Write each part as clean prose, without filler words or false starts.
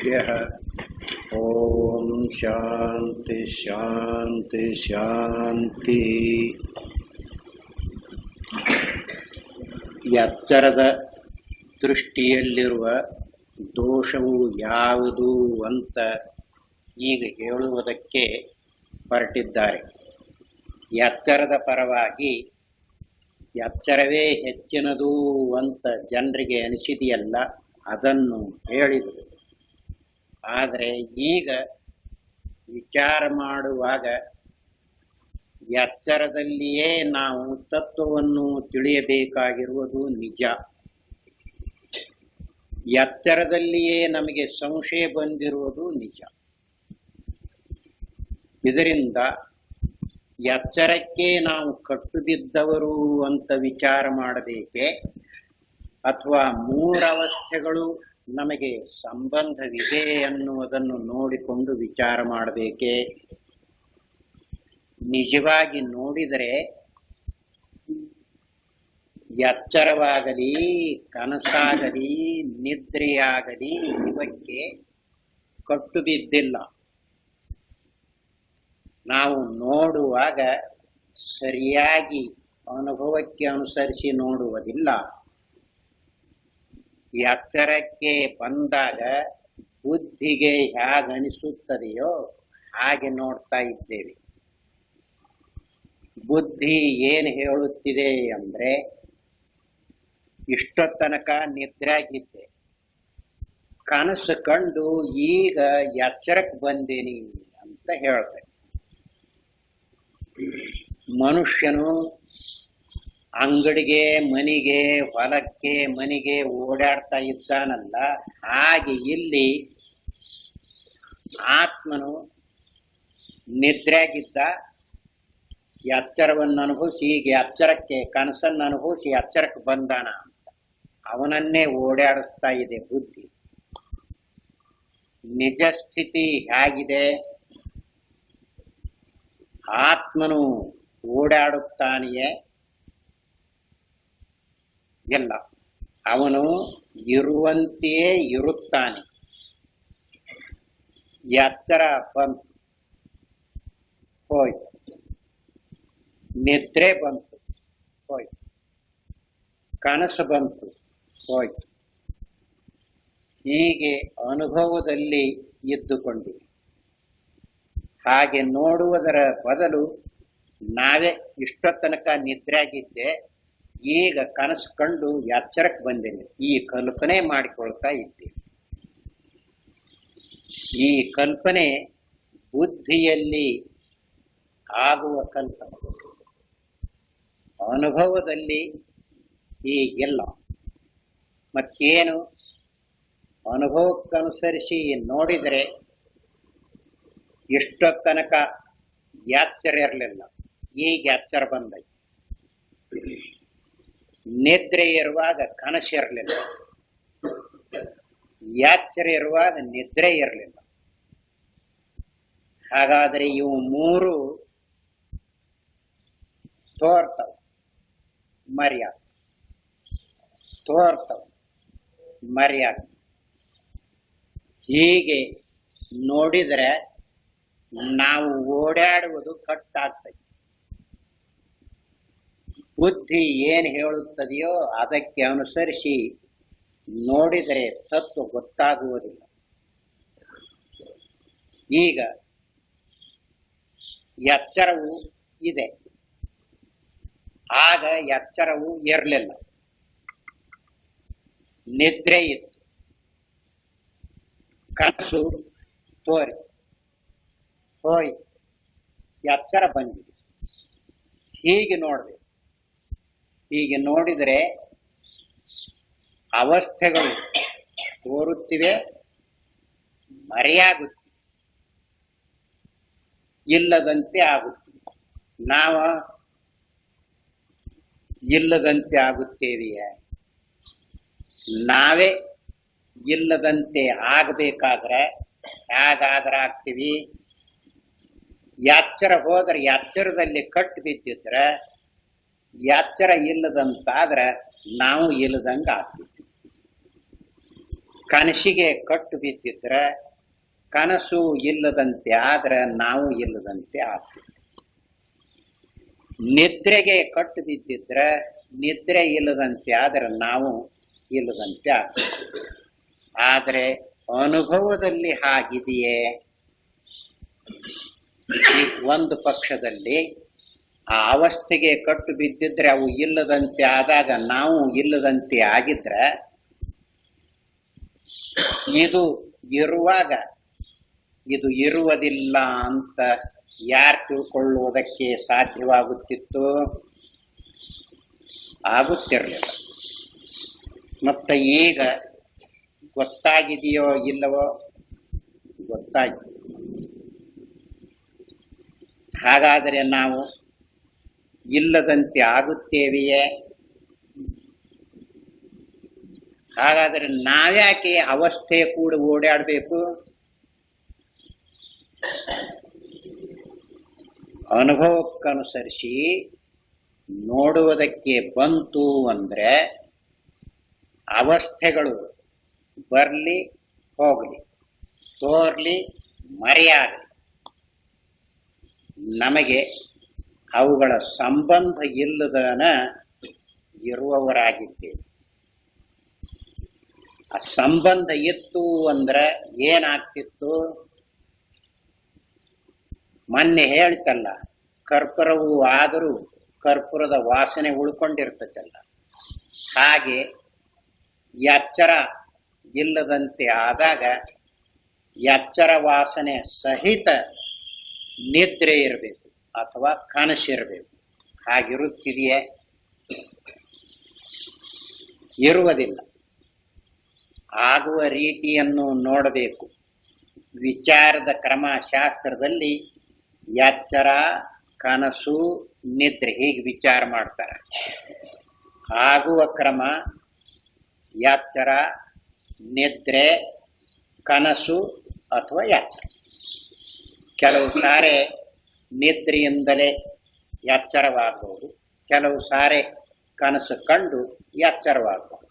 गुरुभ्यः ओम शांति शांति शांति. ಎಚ್ಚರದ ದೃಷ್ಟಿಯಲ್ಲಿರುವ ದೋಷವು ಯಾವುದು ಅಂತ ಈಗ ಹೇಳುವುದಕ್ಕೆ ಹೊರಟಿದ್ದಾರೆ. ಎಚ್ಚರದ ಪರವಾಗಿ ಎಚ್ಚರವೇ ಹೆಚ್ಚಿನದು ಅಂತ ಜನರಿಗೆ ಅನಿಸಿದೆಯಲ್ಲ, ಅದನ್ನು ಹೇಳಿದರು. ಆದರೆ ಈಗ ವಿಚಾರ ಮಾಡುವಾಗ ಎಚ್ಚರದಲ್ಲಿಯೇ ನಾವು ತತ್ವವನ್ನು ತಿಳಿಯಬೇಕಾಗಿರುವುದು ನಿಜ. ಎಚ್ಚರದಲ್ಲಿಯೇ ನಮಗೆ ಸಂಶಯ ಬಂದಿರುವುದು ನಿಜ. ಇದರಿಂದ ಎಚ್ಚರಕ್ಕೆ ನಾವು ಕಟ್ಟು ಬಿದ್ದವರು ಅಂತ ವಿಚಾರ ಮಾಡಬೇಕೆ, ಅಥವಾ ಮೂರವಸ್ಥೆಗಳು ನಮಗೆ ಸಂಬಂಧವಿದೆ ಅನ್ನುವುದನ್ನು ನೋಡಿಕೊಂಡು ವಿಚಾರ ಮಾಡಬೇಕೆ? ನಿಜವಾಗಿ ನೋಡಿದರೆ ಎಚ್ಚರವಾಗಲಿ, ಕನಸಾಗಲಿ, ನಿದ್ರೆಯಾಗಲಿ ಇವಕ್ಕೆ ಕಟ್ಟು ಬಿದ್ದಿಲ್ಲ. ನಾವು ನೋಡುವಾಗ ಸರಿಯಾಗಿ ಅನುಭವಕ್ಕೆ ಅನುಸರಿಸಿ ನೋಡುವುದಿಲ್ಲ. ಎಚ್ಚರಕ್ಕೆ ಬಂದಾಗ ಬುದ್ಧಿಗೆ ಹೇಗನಿಸುತ್ತದೆಯೋ ಹಾಗೆ ನೋಡ್ತಾ ಇದ್ದೇವೆ. ಬುದ್ಧಿ ಏನು ಹೇಳುತ್ತಿದೆ ಅಂದ್ರೆ, ಇಷ್ಟೊತ್ತನಕ ನಿದ್ರಾಗಿದ್ದೆ, ಕನಸು ಕಂಡು ಈಗ ಎಚ್ಚರಕ್ಕೆ ಬಂದೇನಿ ಅಂತ ಹೇಳ್ತೇನೆ. ಮನುಷ್ಯನು ಅಂಗಡಿಗೆ ಮನೆಗೆ ಹೊಲಕ್ಕೆ ಮನೆಗೆ ಓಡಾಡ್ತಾ ಇದ್ದಾನಲ್ಲ, ಹಾಗೆ ಇಲ್ಲಿ ಆತ್ಮನು ನಿದ್ರೆಯಾಗಿದ್ದ, ಎಚ್ಚರವನ್ನು ಅನುಭವಿಸಿ ಈಗ ಎಚ್ಚರಕ್ಕೆ, ಕನಸನ್ನು ಅನುಭವಿಸಿ ಎಚ್ಚರಕ್ಕೆ ಬಂದಾನ ಅಂತ ಅವನನ್ನೇ ಓಡಾಡಿಸ್ತಾ ಇದೆ ಬುದ್ಧಿ. ನಿಜ ಸ್ಥಿತಿ ಹೇಗಿದೆ? ಆತ್ಮನು ಓಡಾಡುತ್ತಾನೆಯೇ? ಇಲ್ಲ, ಅವನು ಇರುವಂತೆಯೇ ಇರುತ್ತಾನೆ. ಎಚ್ಚರ ಬಂತು, ಹೋಯ್ತು. ನಿದ್ರೆ ಬಂತು, ಹೋಯ್ತು. ಕನಸು ಬಂತು, ಹೋಯ್ತು. ಹೀಗೆ ಅನುಭವದಲ್ಲಿ ಇದ್ದುಕೊಂಡಿವೆ. ಹಾಗೆ ನೋಡುವುದರ ಬದಲು ನಾವೇ ಇಷ್ಟೊತ್ತನಕ ನಿದ್ರೆಯಾಗಿದ್ದೆ, ಈಗ ಕನಸು ಕಂಡು ಎಚ್ಚರಕ್ಕೆ ಬಂದೇನೆ, ಈ ಕಲ್ಪನೆ ಮಾಡಿಕೊಳ್ತಾ ಇದ್ದೇವೆ. ಈ ಕಲ್ಪನೆ ಬುದ್ಧಿಯಲ್ಲಿ ಆಗುವ ಕಲ್ಪನೆ, ಅನುಭವದಲ್ಲಿ ಹೀಗಿಲ್ಲ. ಮತ್ತೇನು? ಅನುಭವಕ್ಕನುಸರಿಸಿ ನೋಡಿದರೆ ಇಷ್ಟೊತ್ತನಕ ಎಚ್ಚರ ಇರಲಿಲ್ಲ, ಈಗ ಎಚ್ಚರ ಬಂದೈತೆ. ನಿದ್ರೆ ಇರುವಾಗ ಕನಸು ಇರಲಿಲ್ಲ, ಎಚ್ಚರ ಇರುವಾಗ ನಿದ್ರೆ ಇರಲಿಲ್ಲ. ಹಾಗಾದರೆ ಇವು ಮೂರು ತೋರ್ತವ, ಮರ್ಯಾದ ತೋರ್ತವ, ಮರ್ಯಾದ. ಹೀಗೆ ನೋಡಿದರೆ ನಾವು ಓಡಾಡುವುದು ಕಟ್ಟಾಗ್ತದೆ. ಬುದ್ಧಿ ಏನು ಹೇಳುತ್ತದೆಯೋ ಅದಕ್ಕೆ ಅನುಸರಿಸಿ ನೋಡಿದರೆ ತತ್ವ ಗೊತ್ತಾಗುವುದಿಲ್ಲ. ಈಗ ಎಚ್ಚರವು ಇದೆ, ಆಗ ಎಚ್ಚರವು ಇರಲಿಲ್ಲ, ನಿದ್ರೆ ಇತ್ತು, ಕನಸು ತೋರಿ ಹೋಯ್ತು, ಎಚ್ಚರ ಬಂದಿದೆ. ಹೀಗೆ ನೋಡಬೇಕು. ಹೀಗೆ ನೋಡಿದರೆ ಅವಸ್ಥೆಗಳು ತೋರುತ್ತಿವೆ, ಮರೆಯಾಗುತ್ತಿವೆ, ಇಲ್ಲದಂತೆ ಆಗುತ್ತಿವೆ. ನಾವು ಇಲ್ಲದಂತೆ ಆಗುತ್ತೇವೆಯೇ? ನಾವೇ ಇಲ್ಲದಂತೆ ಆಗಬೇಕಾದ್ರೆ ಹೇಗಾದ್ರೆ ಆಗ್ತೀವಿ? ಎಚ್ಚರ ಹೋದ್ರೆ, ಎಚ್ಚರದಲ್ಲಿ ಕಟ್ಟು ಬಿದ್ದಿದ್ರೆ, ಎಚ್ಚರ ಇಲ್ಲದಂತಾದ್ರೆ ನಾವು ಇಲ್ಲದಂಗೆ ಆಗ್ತೀವಿ. ಕನಸಿಗೆ ಕಟ್ಟು ಬಿದ್ದಿದ್ರೆ ಕನಸು ಇಲ್ಲದಂತೆ ಆದ್ರೆ ನಾವು ಇಲ್ಲದಂತೆ ಆಗ್ತೀವಿ. ನಿದ್ರೆಗೆ ಕಟ್ಟು ಬಿದ್ದಿದ್ರೆ ನಿದ್ರೆ ಇಲ್ಲದಂತೆ ಆದ್ರೆ ನಾವು ಇಲ್ಲದಂತೆ ಆಗ್ತೀವಿ. ಆದರೆ ಅನುಭವದಲ್ಲಿ ಹಾಗಿದೆಯೇ? ಒಂದು ಪಕ್ಷದಲ್ಲಿ ಆ ಅವಸ್ಥೆಗೆ ಕಟ್ಟು ಬಿದ್ದಿದ್ರೆ ಅವು ಇಲ್ಲದಂತೆ ಆದಾಗ ನಾವು ಇಲ್ಲದಂತೆ ಆಗಿದ್ರೆ, ಇದು ಇರುವಾಗ ಇದು ಇರುವುದಿಲ್ಲ ಅಂತ ಯಾರು ತಿಳ್ಕೊಳ್ಳುವುದಕ್ಕೆ ಸಾಧ್ಯವಾಗುತ್ತಿತ್ತು? ಆಗುತ್ತಿರಲಿಲ್ಲ. ಮತ್ತೆ ಈಗ ಗೊತ್ತಾಗಿದೆಯೋ ಇಲ್ಲವೋ? ಗೊತ್ತಾಗಿದೆ. ಹಾಗಾದರೆ ನಾವು ಇಲ್ಲದಂತೆ ಆಗುತ್ತೇವೆಯೇ? ಹಾಗಾದರೆ ನಾವ್ಯಾಕೆ ಅವಸ್ಥೆ ಕೂಡ ಓಡಾಡಬೇಕು? ಅನುಭವಕ್ಕನುಸರಿಸಿ ನೋಡುವುದಕ್ಕೆ ಬಂತು ಅಂದ್ರೆ ಅವಸ್ಥೆಗಳು ಬರ್ಲಿ ಹೋಗ್ಲಿ, ತೋರ್ಲಿ ಮರೆಯಾಗಲಿ, ನಮಗೆ ಅವುಗಳ ಸಂಬಂಧ ಇಲ್ಲದನ ಇರುವವರಾಗಿದ್ದೇವೆ. ಆ ಸಂಬಂಧ ಇತ್ತು ಅಂದ್ರೆ ಏನಾಗ್ತಿತ್ತು? ಮೊನ್ನೆ ಹೇಳ್ತಲ್ಲ, ಕರ್ಪೂರವು ಆದರೂ ಕರ್ಪೂರದ ವಾಸನೆ ಉಳ್ಕೊಂಡಿರ್ತೈತಲ್ಲ, ಹಾಗೆ ಎಚ್ಚರ ಇಲ್ಲದಂತೆ ಆದಾಗ ಎಚ್ಚರ ವಾಸನೆ ಸಹಿತ ನಿದ್ರೆ ಇರಬೇಕು ಅಥವಾ ಕನಸಿರಬೇಕು. ಹಾಗಿರುತ್ತಿದೆಯೇ? ಇರುವುದಿಲ್ಲ. ಆಗುವ ರೀತಿಯನ್ನು ನೋಡಬೇಕು. ವಿಚಾರದ ಕ್ರಮ ಶಾಸ್ತ್ರದಲ್ಲಿ ಎಚ್ಚರ, ಕನಸು, ನಿದ್ರೆ ಹೀಗೆ ವಿಚಾರ ಮಾಡ್ತಾರೆ. ಆಗುವ ಕ್ರಮ ಎಚ್ಚರ, ನಿದ್ರೆ, ಕನಸು ಅಥವಾ ಎಚ್ಚರ. ಕೆಲವು ಸಾರಿ ನಿದ್ರೆಯಿಂದಲೇ ಎಚ್ಚರವಾಗಬಹುದು, ಕೆಲವು ಸಾರಿ ಕನಸು ಕಂಡು ಎಚ್ಚರವಾಗಬಹುದು.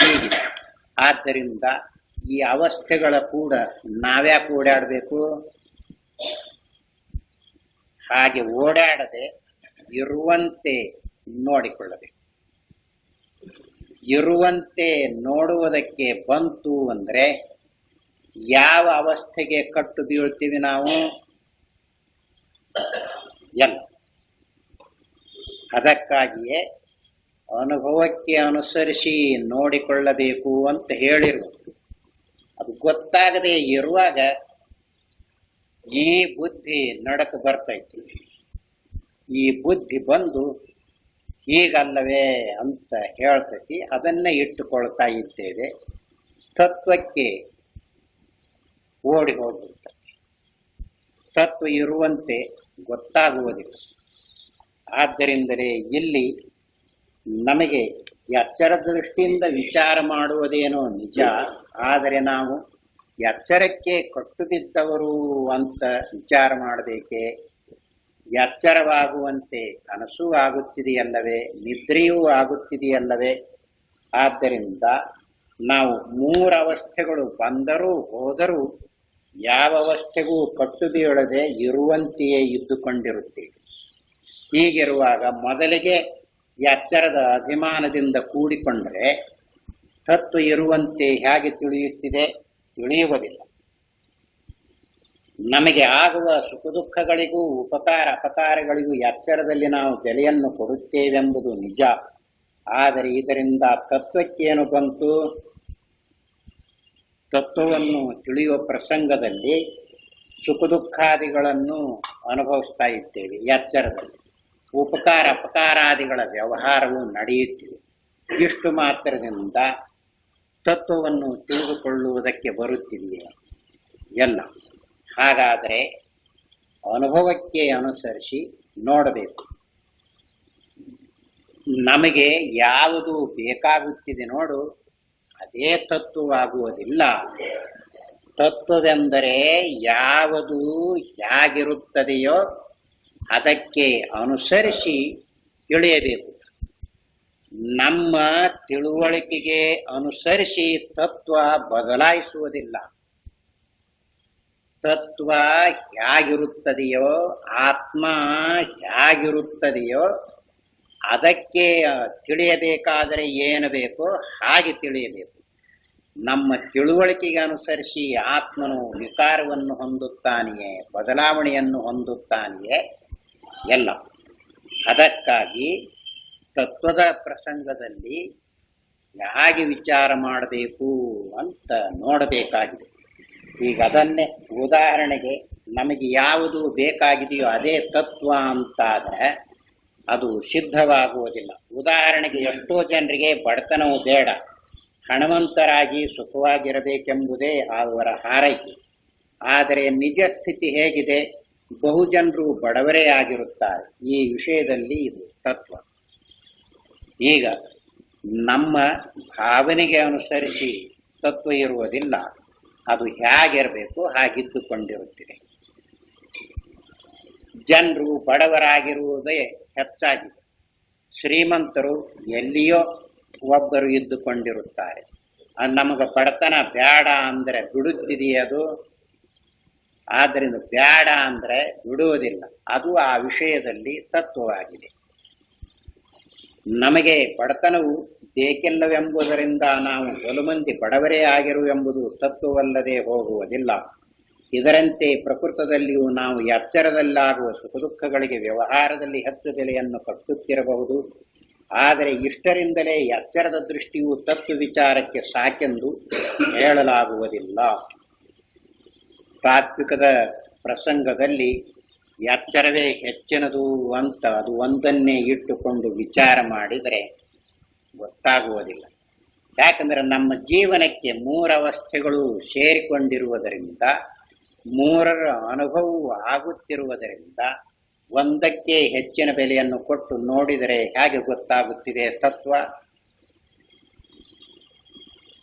ಹೀಗಿದೆ. ಆದ್ದರಿಂದ ಈ ಅವಸ್ಥೆಗಳ ಕೂಡ ನಾವ್ಯಾಕೆ ಓಡಾಡಬೇಕು? ಹಾಗೆ ಓಡಾಡದೆ ಇರುವಂತೆ ನೋಡಿಕೊಳ್ಳಬೇಕು. ಇರುವಂತೆ ನೋಡುವುದಕ್ಕೆ ಬಂತು ಅಂದ್ರೆ ಯಾವ ಅವಸ್ಥೆಗೆ ಕಟ್ಟು ಬೀಳ್ತೀವಿ ನಾವು? ಎಲ್ಲ. ಅದಕ್ಕಾಗಿಯೇ ಅನುಭವಕ್ಕೆ ಅನುಸರಿಸಿ ನೋಡಿಕೊಳ್ಳಬೇಕು ಅಂತ ಹೇಳಿರುವುದು. ಅದು ಗೊತ್ತಾಗದೆ ಇರುವಾಗ ಈ ಬುದ್ಧಿ ನಡಕ ಬರ್ತೈತಿ. ಈ ಬುದ್ಧಿ ಬಂದು ಹೀಗಲ್ಲವೇ ಅಂತ ಹೇಳ್ತೈತಿ. ಅದನ್ನೇ ಇಟ್ಟುಕೊಳ್ತಾ ಇದ್ದೇವೆ. ತತ್ವಕ್ಕೆ ಓಡಿ ಹೋಗಿರ್ತದೆ. ತತ್ವ ಇರುವಂತೆ ಗೊತ್ತಾಗುವುದಿಲ್ಲ. ಆದ್ದರಿಂದಲೇ ಇಲ್ಲಿ ನಮಗೆ ಎಚ್ಚರದ ದೃಷ್ಟಿಯಿಂದ ವಿಚಾರ ಮಾಡುವುದೇನೋ ನಿಜ, ಆದರೆ ನಾವು ಎಚ್ಚರಕ್ಕೆ ಕಟ್ಟು ಬಿದ್ದವರು ಅಂತ ವಿಚಾರ ಮಾಡಬೇಕೆ? ಎಚ್ಚರವಾಗುವಂತೆ ಕನಸೂ ಆಗುತ್ತಿದೆಯಲ್ಲವೇ, ನಿದ್ರೆಯೂ ಆಗುತ್ತಿದೆಯಲ್ಲವೇ? ಆದ್ದರಿಂದ ನಾವು ಮೂರು ಅವಸ್ಥೆಗಳು ಬಂದರೂ ಹೋದರೂ ಯಾವ ಅವಸ್ಥೆಗೂ ಕಟ್ಟು ಬೀಳದೆ ಇರುವಂತೆಯೇ ಇದ್ದುಕೊಂಡಿರುತ್ತೇವೆ. ಹೀಗಿರುವಾಗ ಮೊದಲಿಗೆ ಎಚ್ಚರದ ಅಭಿಮಾನದಿಂದ ಕೂಡಿಕೊಂಡರೆ ತತ್ವ ಇರುವಂತೆ ಹೇಗೆ ತಿಳಿಯುತ್ತಿದೆ? ತಿಳಿಯುವುದಿಲ್ಲ. ನಮಗೆ ಆಗುವ ಸುಖ ದುಃಖಗಳಿಗೂ ಉಪಕಾರ ಅಪಕಾರಗಳಿಗೂ ಎಚ್ಚರದಲ್ಲಿ ನಾವು ಬೆಲೆಯನ್ನು ಕೊಡುತ್ತೇವೆಂಬುದು ನಿಜ. ಆದರೆ ಇದರಿಂದ ತತ್ವಕ್ಕೇನು ಬಂತು? ತತ್ವವನ್ನು ತಿಳಿಯುವ ಪ್ರಸಂಗದಲ್ಲಿ ಸುಖ ದುಃಖಾದಿಗಳನ್ನು ಅನುಭವಿಸ್ತಾ ಇದ್ದೇವೆ. ಎಚ್ಚರದಲ್ಲಿ ಉಪಕಾರ ಅಪಕಾರಾದಿಗಳ ವ್ಯವಹಾರವು ನಡೆಯುತ್ತಿದೆ. ಇಷ್ಟು ಮಾತ್ರದಿಂದ ತತ್ವವನ್ನು ತಿಳಿದುಕೊಳ್ಳುವುದಕ್ಕೆ ಬರುತ್ತಿದೆಯೇ? ಎಲ್ಲ. ಹಾಗಾದರೆ ಅನುಭವಕ್ಕೆ ಅನುಸರಿಸಿ ನೋಡಬೇಕು. ನಮಗೆ ಯಾವುದು ಬೇಕಾಗುತ್ತಿದೆ ನೋಡು, ಅದೇ ತತ್ವವಾಗುವುದಿಲ್ಲ. ತತ್ವವೆಂದರೆ ಯಾವುದು ಹೇಗಿರುತ್ತದೆಯೋ ಅದಕ್ಕೆ ಅನುಸರಿಸಿ ತಿಳಿಯಬೇಕು. ನಮ್ಮ ತಿಳುವಳಿಕೆಗೆ ಅನುಸರಿಸಿ ತತ್ವ ಬದಲಾಯಿಸುವುದಿಲ್ಲ. ತತ್ವ ಹೇಗಿರುತ್ತದೆಯೋ, ಆತ್ಮ ಹೇಗಿರುತ್ತದೆಯೋ ಅದಕ್ಕೆ ತಿಳಿಯಬೇಕಾದರೆ ಏನು ಬೇಕೋ ಹಾಗೆ ತಿಳಿಯಬೇಕು. ನಮ್ಮ ತಿಳುವಳಿಕೆಗೆ ಅನುಸರಿಸಿ ಆತ್ಮನು ವಿಕಾರವನ್ನು ಹೊಂದುತ್ತಾನೆಯೇ, ಬದಲಾವಣೆಯನ್ನು ಹೊಂದುತ್ತಾನೆಯೇ ಎಲ್ಲ. ಅದಕ್ಕಾಗಿ ತತ್ವದ ಪ್ರಸಂಗದಲ್ಲಿ ಹೇಗೆ ವಿಚಾರ ಮಾಡಬೇಕು ಅಂತ ನೋಡಬೇಕಾಗಿದೆ. ಈಗ ಅದನ್ನೇ ಉದಾಹರಣೆಗೆ ನಮಗೆ ಯಾವುದು ಬೇಕಾಗಿದೆಯೋ ಅದೇ ತತ್ವ ಅಂತಾದರೆ ಅದು ಸಿದ್ಧವಾಗುವುದಿಲ್ಲ. ಉದಾಹರಣೆಗೆ ಎಷ್ಟೋ ಜನರಿಗೆ ಬಡತನವು ಬೇಡ, ಹಣವಂತರಾಗಿ ಸುಖವಾಗಿರಬೇಕೆಂಬುದೇ ಅವರ ಹಾರೈಕೆ. ಆದರೆ ನಿಜ ಸ್ಥಿತಿ ಹೇಗಿದೆ? ಬಹುಜನರು ಬಡವರೇ ಆಗಿರುತ್ತಾರೆ. ಈ ವಿಷಯದಲ್ಲಿ ಇದು ತತ್ವ. ಈಗ ನಮ್ಮ ಭಾವನೆಗೆ ಅನುಸರಿಸಿ ತತ್ವ ಇರುವುದಿಲ್ಲ, ಅದು ಹೇಗಿರಬೇಕು ಹಾಗಿದ್ದುಕೊಂಡಿರುತ್ತಿದೆ. ಜನರು ಬಡವರಾಗಿರುವುದೇ ಹೆಚ್ಚಾಗಿದೆ, ಶ್ರೀಮಂತರು ಎಲ್ಲಿಯೋ ಒಬ್ಬರು ಇದ್ದುಕೊಂಡಿರುತ್ತಾರೆ. ನಮಗೆ ಬಡತನ ಬೇಡ ಅಂದರೆ ಬಿಡುತ್ತಿದೆಯದು, ಆದ್ದರಿಂದ ಬೇಡ ಅಂದರೆ ಬಿಡುವುದಿಲ್ಲ. ಅದು ಆ ವಿಷಯದಲ್ಲಿ ತತ್ವವಾಗಿದೆ. ನಮಗೆ ಬಡತನವು ಬೇಕಿಲ್ಲವೆಂಬುದರಿಂದ ನಾವು ಬಲುಮಂದಿ ಬಡವರೇ ಆಗಿರುವೆಂಬುದು ತತ್ವವಲ್ಲದೆ ಹೋಗುವುದಿಲ್ಲ. ಇದರಂತೆ ಪ್ರಕೃತದಲ್ಲಿಯೂ ನಾವು ಎಚ್ಚರದಲ್ಲಾಗುವ ಸುಖ ದುಃಖಗಳಿಗೆ ವ್ಯವಹಾರದಲ್ಲಿ ಹೆಚ್ಚು ಬೆಲೆಯನ್ನು ಕಟ್ಟುತ್ತಿರಬಹುದು. ಆದರೆ ಇಷ್ಟರಿಂದಲೇ ಎಚ್ಚರದ ದೃಷ್ಟಿಯು ತತ್ವ ವಿಚಾರಕ್ಕೆ ಸಾಕೆಂದು ಹೇಳಲಾಗುವುದಿಲ್ಲ. ತಾತ್ವಿಕದ ಪ್ರಸಂಗದಲ್ಲಿ ಎಚ್ಚರವೇ ಹೆಚ್ಚಿನದು ಅಂತ ಅದು ಒಂದನ್ನೇ ಇಟ್ಟುಕೊಂಡು ವಿಚಾರ ಮಾಡಿದರೆ ಗೊತ್ತಾಗುವುದಿಲ್ಲ. ಯಾಕಂದರೆ ನಮ್ಮ ಜೀವನಕ್ಕೆ ಮೂರವಸ್ಥೆಗಳು ಸೇರಿಕೊಂಡಿರುವುದರಿಂದ, ಮೂರರ ಅನುಭವವು ಆಗುತ್ತಿರುವುದರಿಂದ ಒಂದಕ್ಕೆ ಹೆಚ್ಚಿನ ಬೆಲೆಯನ್ನು ಕೊಟ್ಟು ನೋಡಿದರೆ ಹೇಗೆ ಗೊತ್ತಾಗುತ್ತಿದೆ ತತ್ವ?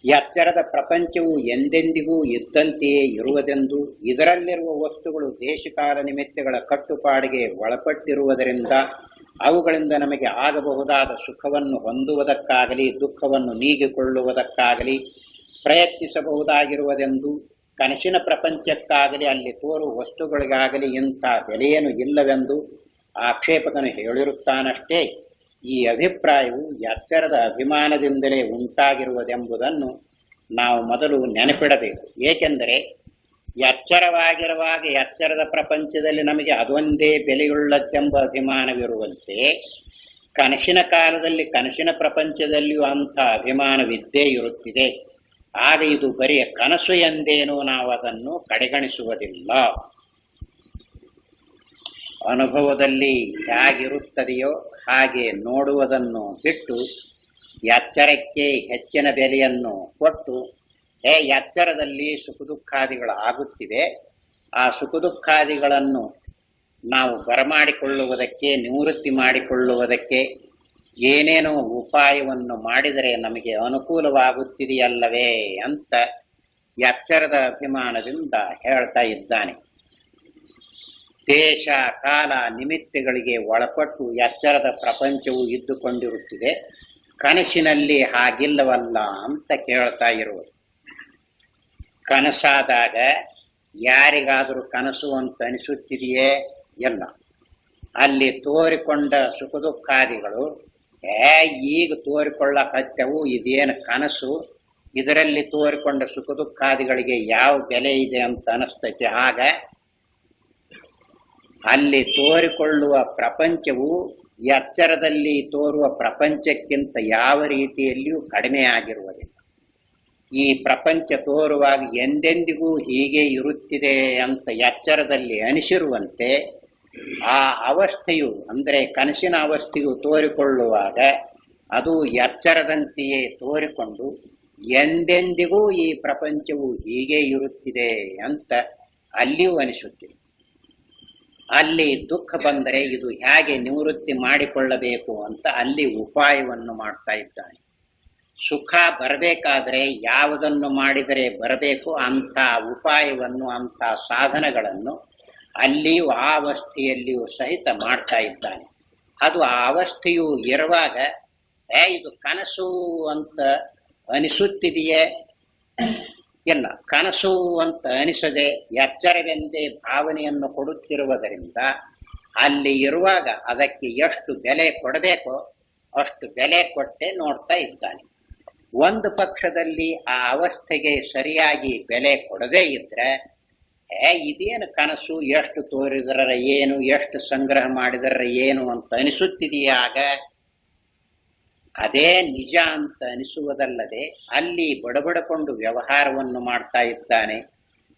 ಎಚ್ಚರದ ಪ್ರಪಂಚವು ಎಂದೆಂದಿಗೂ ಇದ್ದಂತೆಯೇ ಇರುವುದೆಂದು, ಇದರಲ್ಲಿರುವ ವಸ್ತುಗಳು ದೇಶಕಾಲ ನಿಮಿತ್ತಗಳ ಕಟ್ಟುಪಾಡಿಗೆ ಒಳಪಟ್ಟಿರುವುದರಿಂದ ಅವುಗಳಿಂದ ನಮಗೆ ಆಗಬಹುದಾದ ಸುಖವನ್ನು ಹೊಂದುವುದಕ್ಕಾಗಲಿ ದುಃಖವನ್ನು ನೀಗಿಕೊಳ್ಳುವುದಕ್ಕಾಗಲಿ ಪ್ರಯತ್ನಿಸಬಹುದಾಗಿರುವುದೆಂದು, ಕನಸಿನ ಪ್ರಪಂಚಕ್ಕಾಗಲಿ ಅಲ್ಲಿ ತೋರುವ ವಸ್ತುಗಳಿಗಾಗಲಿ ಇಂಥ ಬೆಲೆಯೇನು ಇಲ್ಲವೆಂದು ಆಕ್ಷೇಪಕನು ಹೇಳಿರುತ್ತಾನಷ್ಟೇ. ಈ ಅಭಿಪ್ರಾಯವು ಎಚ್ಚರದ ಅಭಿಮಾನದಿಂದಲೇ ಉಂಟಾಗಿರುವುದೆಂಬುದನ್ನು ನಾವು ಮೊದಲು ನೆನಪಿಡಬೇಕು. ಏಕೆಂದರೆ ಎಚ್ಚರವಾಗಿರುವಾಗ ಎಚ್ಚರದ ಪ್ರಪಂಚದಲ್ಲಿ ನಮಗೆ ಅದೊಂದೇ ಬೆಲೆಯುಳ್ಳದ್ದೆಂಬ ಅಭಿಮಾನವಿರುವಂತೆ, ಕನಸಿನ ಕಾಲದಲ್ಲಿ ಕನಸಿನ ಪ್ರಪಂಚದಲ್ಲಿಯೂ ಅಂಥ ಅಭಿಮಾನವಿದ್ದೇ ಇರುತ್ತಿದೆ. ಆಗ ಇದು ಬರಿಯ ಕನಸು ಎಂದೇನೂ ನಾವು ಅದನ್ನು ಕಡೆಗಣಿಸುವುದಿಲ್ಲ. ಅನುಭವದಲ್ಲಿ ಹೇಗಿರುತ್ತದೆಯೋ ಹಾಗೆ ನೋಡುವುದನ್ನು ಬಿಟ್ಟು ಎಚ್ಚರಕ್ಕೆ ಹೆಚ್ಚಿನ ಬೆಲೆಯನ್ನು ಕೊಟ್ಟು ಎಚ್ಚರದಲ್ಲಿ ಸುಖ ದುಃಖಾದಿಗಳು ಆಗುತ್ತಿವೆ, ಆ ಸುಖ ದುಃಖಾದಿಗಳನ್ನು ನಾವು ಬರಮಾಡಿಕೊಳ್ಳುವುದಕ್ಕೆ, ನಿವೃತ್ತಿ ಮಾಡಿಕೊಳ್ಳುವುದಕ್ಕೆ ಏನೇನೋ ಉಪಾಯವನ್ನು ಮಾಡಿದರೆ ನಮಗೆ ಅನುಕೂಲವಾಗುತ್ತಿದೆಯಲ್ಲವೇ ಅಂತ ಎಚ್ಚರದ ಅಭಿಮಾನದಿಂದ ಹೇಳ್ತಾ ಇದ್ದಾನೆ. ದೇಶ ಕಾಲ ನಿಮಿತ್ತಗಳಿಗೆ ಒಳಪಟ್ಟು ಎಚ್ಚರದ ಪ್ರಪಂಚವು ಇದ್ದುಕೊಂಡಿರುತ್ತಿದೆ, ಕನಸಿನಲ್ಲಿ ಹಾಗಿಲ್ಲವಲ್ಲ ಅಂತ ಕೇಳ್ತಾ ಇರುವುದು. ಕನಸಾದಾಗ ಯಾರಿಗಾದರೂ ಕನಸು ಅಂತ ಅನಿಸುತ್ತಿದೆಯೇ? ಎಲ್ಲ. ಅಲ್ಲಿ ತೋರಿಕೊಂಡ ಸುಖ ದುಃಖಾದಿಗಳು ಈಗ ತೋರಿಕೊಳ್ಳಕತ್ತೆವು, ಇದೇನು ಕನಸು, ಇದರಲ್ಲಿ ತೋರಿಕೊಂಡ ಸುಖ ದುಃಖಾದಿಗಳಿಗೆ ಯಾವ ಬೆಲೆ ಇದೆ ಅಂತ ಅನಿಸ್ತೈತೆ. ಆಗ ಅಲ್ಲಿ ತೋರಿಕೊಳ್ಳುವ ಪ್ರಪಂಚವು ಎಚ್ಚರದಲ್ಲಿ ತೋರುವ ಪ್ರಪಂಚಕ್ಕಿಂತ ಯಾವ ರೀತಿಯಲ್ಲಿಯೂ ಕಡಿಮೆ ಆಗಿರುವುದಿಲ್ಲ. ಈ ಪ್ರಪಂಚ ತೋರುವಾಗ ಎಂದೆಂದಿಗೂ ಹೀಗೆ ಇರುತ್ತಿದೆ ಅಂತ ಎಚ್ಚರದಲ್ಲಿ ಅನಿಸಿರುವಂತೆ, ಆ ಅವಸ್ಥೆಯು ಅಂದರೆ ಕನಸಿನ ಅವಸ್ಥೆಯು ತೋರಿಕೊಳ್ಳುವಾಗ ಅದು ಎಚ್ಚರದಂತೆಯೇ ತೋರಿಕೊಂಡು ಎಂದೆಂದಿಗೂ ಈ ಪ್ರಪಂಚವು ಹೀಗೆ ಇರುತ್ತಿದೆ ಅಂತ ಅಲ್ಲಿಯೂ ಅನಿಸುತ್ತಿದೆ. ಅಲ್ಲಿ ದುಃಖ ಬಂದರೆ ಇದು ಹೇಗೆ ನಿವೃತ್ತಿ ಮಾಡಿಕೊಳ್ಳಬೇಕು ಅಂತ ಅಲ್ಲಿ ಉಪಾಯವನ್ನು ಮಾಡ್ತಾ ಇದ್ದಾನೆ. ಸುಖ ಬರಬೇಕಾದರೆ ಯಾವುದನ್ನು ಮಾಡಿದರೆ ಬರಬೇಕು ಅಂಥ ಉಪಾಯವನ್ನು, ಅಂಥ ಸಾಧನಗಳನ್ನು ಅಲ್ಲಿಯೂ ಆ ಅವಸ್ಥೆಯಲ್ಲಿಯೂ ಸಹಿತ ಮಾಡ್ತಾ ಇದ್ದಾನೆ. ಅದು ಆ ಅವಸ್ಥೆಯು ಇರುವಾಗ ಇದು ಕನಸು ಅಂತ ಅನಿಸುತ್ತಿದೆಯೇ? ಇಲ್ಲ, ಕನಸು ಅಂತ ಅನಿಸದೆ ಎಚ್ಚರವೆಂದೇ ಭಾವನೆಯನ್ನು ಕೊಡುತ್ತಿರುವುದರಿಂದ ಅಲ್ಲಿ ಇರುವಾಗ ಅದಕ್ಕೆ ಎಷ್ಟು ಬೆಲೆ ಕೊಡಬೇಕೋ ಅಷ್ಟು ಬೆಲೆ ಕೊಟ್ಟೆ ನೋಡ್ತಾ ಇದ್ದಾನೆ. ಒಂದು ಪಕ್ಷದಲ್ಲಿ ಆ ಅವಸ್ಥೆಗೆ ಸರಿಯಾಗಿ ಬೆಲೆ ಕೊಡದೇ ಇದ್ರೆ ಇದೇನು ಕನಸು, ಎಷ್ಟು ತೋರಿದರ ಏನು, ಎಷ್ಟು ಸಂಗ್ರಹ ಮಾಡಿದರ ಏನು ಅಂತ ಅನಿಸುತ್ತಿದೆಯಾಗ ಅದೇ ನಿಜ ಅಂತ ಅನಿಸುವುದಲ್ಲದೆ ಅಲ್ಲಿ ಬಡಬಡಕೊಂಡು ವ್ಯವಹಾರವನ್ನು ಮಾಡ್ತಾ ಇದ್ದಾನೆ.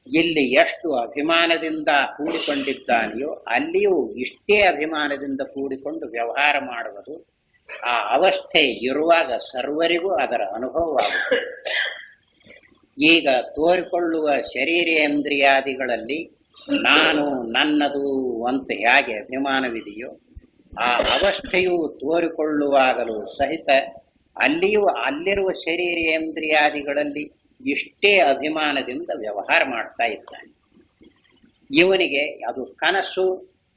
ಇಲ್ಲಿ ಎಷ್ಟು ಅಭಿಮಾನದಿಂದ ಕೂಡಿಕೊಂಡಿದ್ದಾನೆಯೋ ಅಲ್ಲಿಯೂ ಇಷ್ಟೇ ಅಭಿಮಾನದಿಂದ ಕೂಡಿಕೊಂಡು ವ್ಯವಹಾರ ಮಾಡುವುದು ಆ ಅವಸ್ಥೆ ಇರುವಾಗ ಸರ್ವರಿಗೂ ಅದರ ಅನುಭವವಾಗುತ್ತದೆ. ಈಗ ತೋರಿಕೊಳ್ಳುವ ಶರೀರೇಂದ್ರಿಯಾದಿಗಳಲ್ಲಿ ನಾನು ನನ್ನದು ಅಂತ ಹೇಗೆ ಅಭಿಮಾನವಿದೆಯೋ ಆ ಅವಸ್ಥೆಯು ತೋರಿಕೊಳ್ಳುವಾಗಲೂ ಸಹಿತ ಅಲ್ಲಿಯೂ ಅಲ್ಲಿರುವ ಶರೀರೇಂದ್ರಿಯಾದಿಗಳಲ್ಲಿ ಇಷ್ಟೇ ಅಭಿಮಾನದಿಂದ ವ್ಯವಹಾರ ಮಾಡ್ತಾ ಇದ್ದಾನೆ. ಇವನಿಗೆ ಅದು ಕನಸು,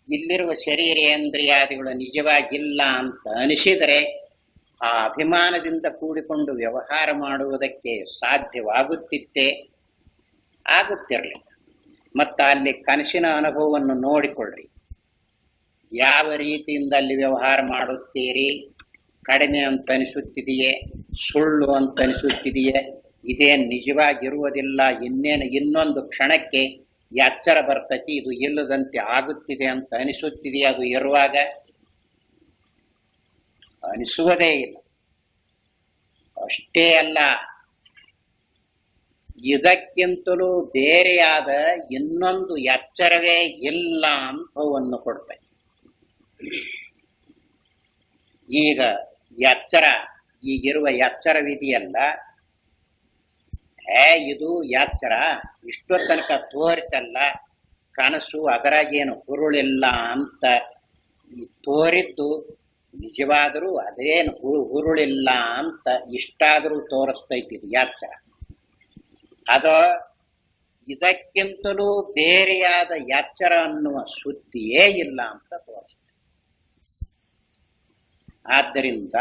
ಇಲ್ಲಿರುವ ಶರೀರೇಂದ್ರಿಯಾದಿಗಳು ನಿಜವಾಗಿಲ್ಲ ಅಂತ ಅನಿಸಿದರೆ ಆ ಅಭಿಮಾನದಿಂದ ಕೂಡಿಕೊಂಡು ವ್ಯವಹಾರ ಮಾಡುವುದಕ್ಕೆ ಸಾಧ್ಯವಾಗುತ್ತಿತ್ತೇ? ಆಗುತ್ತಿರಲಿಲ್ಲ. ಮತ್ತು ಅಲ್ಲಿ ಕನಸಿನ ಅನುಭವವನ್ನು ನೋಡಿಕೊಳ್ಳ್ರಿ. ಯಾವ ರೀತಿಯಿಂದ ಅಲ್ಲಿ ವ್ಯವಹಾರ ಮಾಡುತ್ತೀರಿ? ಕಡಿಮೆ ಅಂತ ಅನಿಸುತ್ತಿದೆಯೇ? ಸುಳ್ಳು ಅಂತ ಅನಿಸುತ್ತಿದೆಯೇ? ಇದೇನು ನಿಜವಾಗಿರುವುದಿಲ್ಲ, ಇನ್ನೊಂದು ಕ್ಷಣಕ್ಕೆ ಎಚ್ಚರ ಬರ್ತತಿ, ಇದು ಇಲ್ಲದಂತೆ ಆಗುತ್ತಿದೆ ಅಂತ ಅನಿಸುತ್ತಿದೆಯೇ? ಅದು ಇರುವಾಗ ಅನಿಸುವುದೇ ಇಲ್ಲ. ಅಷ್ಟೇ ಅಲ್ಲ, ಇದಕ್ಕಿಂತಲೂ ಬೇರೆಯಾದ ಇನ್ನೊಂದು ಎಚ್ಚರವೇ ಇಲ್ಲ ಅನುಭವವನ್ನು ಕೊಡ್ತದೆ. ಈಗ ಎಚ್ಚರ, ಈಗಿರುವ ಎಚ್ಚರವಿದೆಯಲ್ಲ, ಇದು ಎಚ್ಚರ ಇಷ್ಟೋ ತನಕ ತೋರಿತಲ್ಲ, ಕನಸು ಅದರಾಗೇನು ಹುರುಳಿಲ್ಲ ಅಂತ ತೋರಿದ್ದು ನಿಜವಾದರೂ ಅದೇನು ಹುರುಳಿಲ್ಲ ಅಂತ ಇಷ್ಟಾದರೂ ತೋರಿಸ್ತೈತಿ ಎಚ್ಚರ. ಅದು ಇದಕ್ಕಿಂತಲೂ ಬೇರೆಯಾದ ಎಚ್ಚರ ಅನ್ನುವ ಸುದ್ದಿಯೇ ಇಲ್ಲ ಅಂತ ತೋರಿಸ್ತದೆ. ಆದ್ದರಿಂದ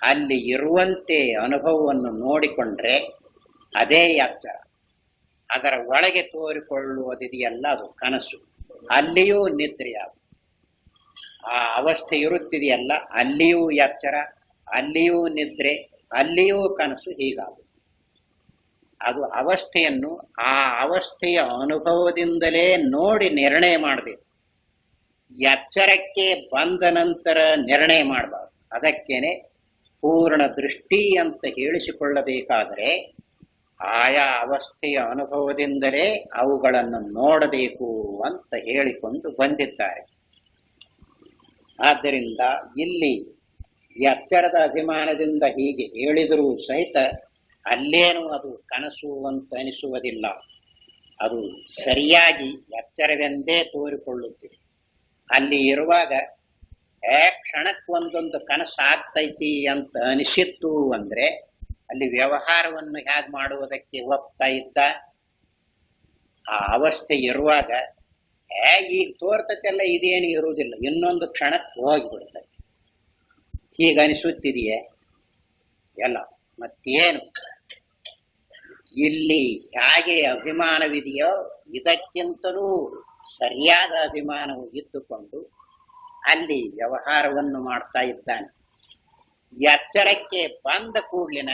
ಅಲ್ಲಿ ಇರುವಂತೆ ಅನುಭವವನ್ನು ನೋಡಿಕೊಂಡ್ರೆ ಅದೇ ಎಚ್ಚರ. ಅದರ ಒಳಗೆ ತೋರಿಕೊಳ್ಳುವುದಿದೆಯಲ್ಲ ಅದು ಕನಸು. ಅಲ್ಲಿಯೂ ನಿದ್ರೆಯಾಗುವುದು. ಆ ಅವಸ್ಥೆ ಇರುತ್ತಿದೆಯಲ್ಲ, ಅಲ್ಲಿಯೂ ಎಚ್ಚರ, ಅಲ್ಲಿಯೂ ನಿದ್ರೆ, ಅಲ್ಲಿಯೂ ಕನಸು. ಹೀಗಾಗುವುದು. ಅದು ಅವಸ್ಥೆಯನ್ನು ಆ ಅವಸ್ಥೆಯ ಅನುಭವದಿಂದಲೇ ನೋಡಿ ನಿರ್ಣಯ ಮಾಡಬೇಕು. ಎಚ್ಚರಕ್ಕೆ ಬಂದ ನಂತರ ನಿರ್ಣಯ ಮಾಡಬಾರ್ದು. ಅದಕ್ಕೇನೆ ಪೂರ್ಣ ದೃಷ್ಟಿ ಅಂತ ಹೇಳಿಸಿಕೊಳ್ಳಬೇಕಾದರೆ ಆಯಾ ಅವಸ್ಥೆಯ ಅನುಭವದಿಂದಲೇ ಅವುಗಳನ್ನು ನೋಡಬೇಕು ಅಂತ ಹೇಳಿಕೊಂಡು ಬಂದಿದ್ದಾರೆ. ಆದ್ದರಿಂದ ಇಲ್ಲಿ ಎಚ್ಚರದ ಅಭಿಮಾನದಿಂದ ಹೀಗೆ ಹೇಳಿದರೂ ಸಹಿತ ಅಲ್ಲೇನು ಅದು ಕನಸು ಅಂತ ಅನಿಸುವುದಿಲ್ಲ. ಅದು ಸರಿಯಾಗಿ ಎಚ್ಚರವೆಂದೇ ತೋರಿಕೊಳ್ಳುತ್ತಿದೆ. ಅಲ್ಲಿ ಇರುವಾಗ ಕ್ಷಣಕ್ಕೊಂದೊಂದು ಕನಸಾಗ್ತೈತಿ ಅಂತ ಅನಿಸಿತ್ತು ಅಂದ್ರೆ ಅಲ್ಲಿ ವ್ಯವಹಾರವನ್ನು ಹೇಗೆ ಮಾಡುವುದಕ್ಕೆ ಒಪ್ತಾ ಇದ್ದ? ಆ ಅವಸ್ಥೆ ಇರುವಾಗ ಈಗ ತೋರ್ತತೆಲ್ಲ ಇದೇನು ಇರುವುದಿಲ್ಲ, ಇನ್ನೊಂದು ಕ್ಷಣಕ್ಕೆ ಹೋಗಿಬಿಡ್ತೈತಿ. ಹೀಗನಿಸುತ್ತಿದೆಯೇ? ಎಲ್ಲ ಮತ್ತೇನು ಇಲ್ಲಿ ಹೇಗೆ ಅಭಿಮಾನವಿದೆಯೋ ಇದಕ್ಕಿಂತಲೂ ಸರಿಯಾದ ಅಭಿಮಾನವು ಇದ್ದುಕೊಂಡು ಅಲ್ಲಿ ವ್ಯವಹಾರವನ್ನು ಮಾಡ್ತಾ ಇದ್ದಾನೆ. ಎಚ್ಚರಕ್ಕೆ ಬಂದ ಕೂಡ್ಲಿನ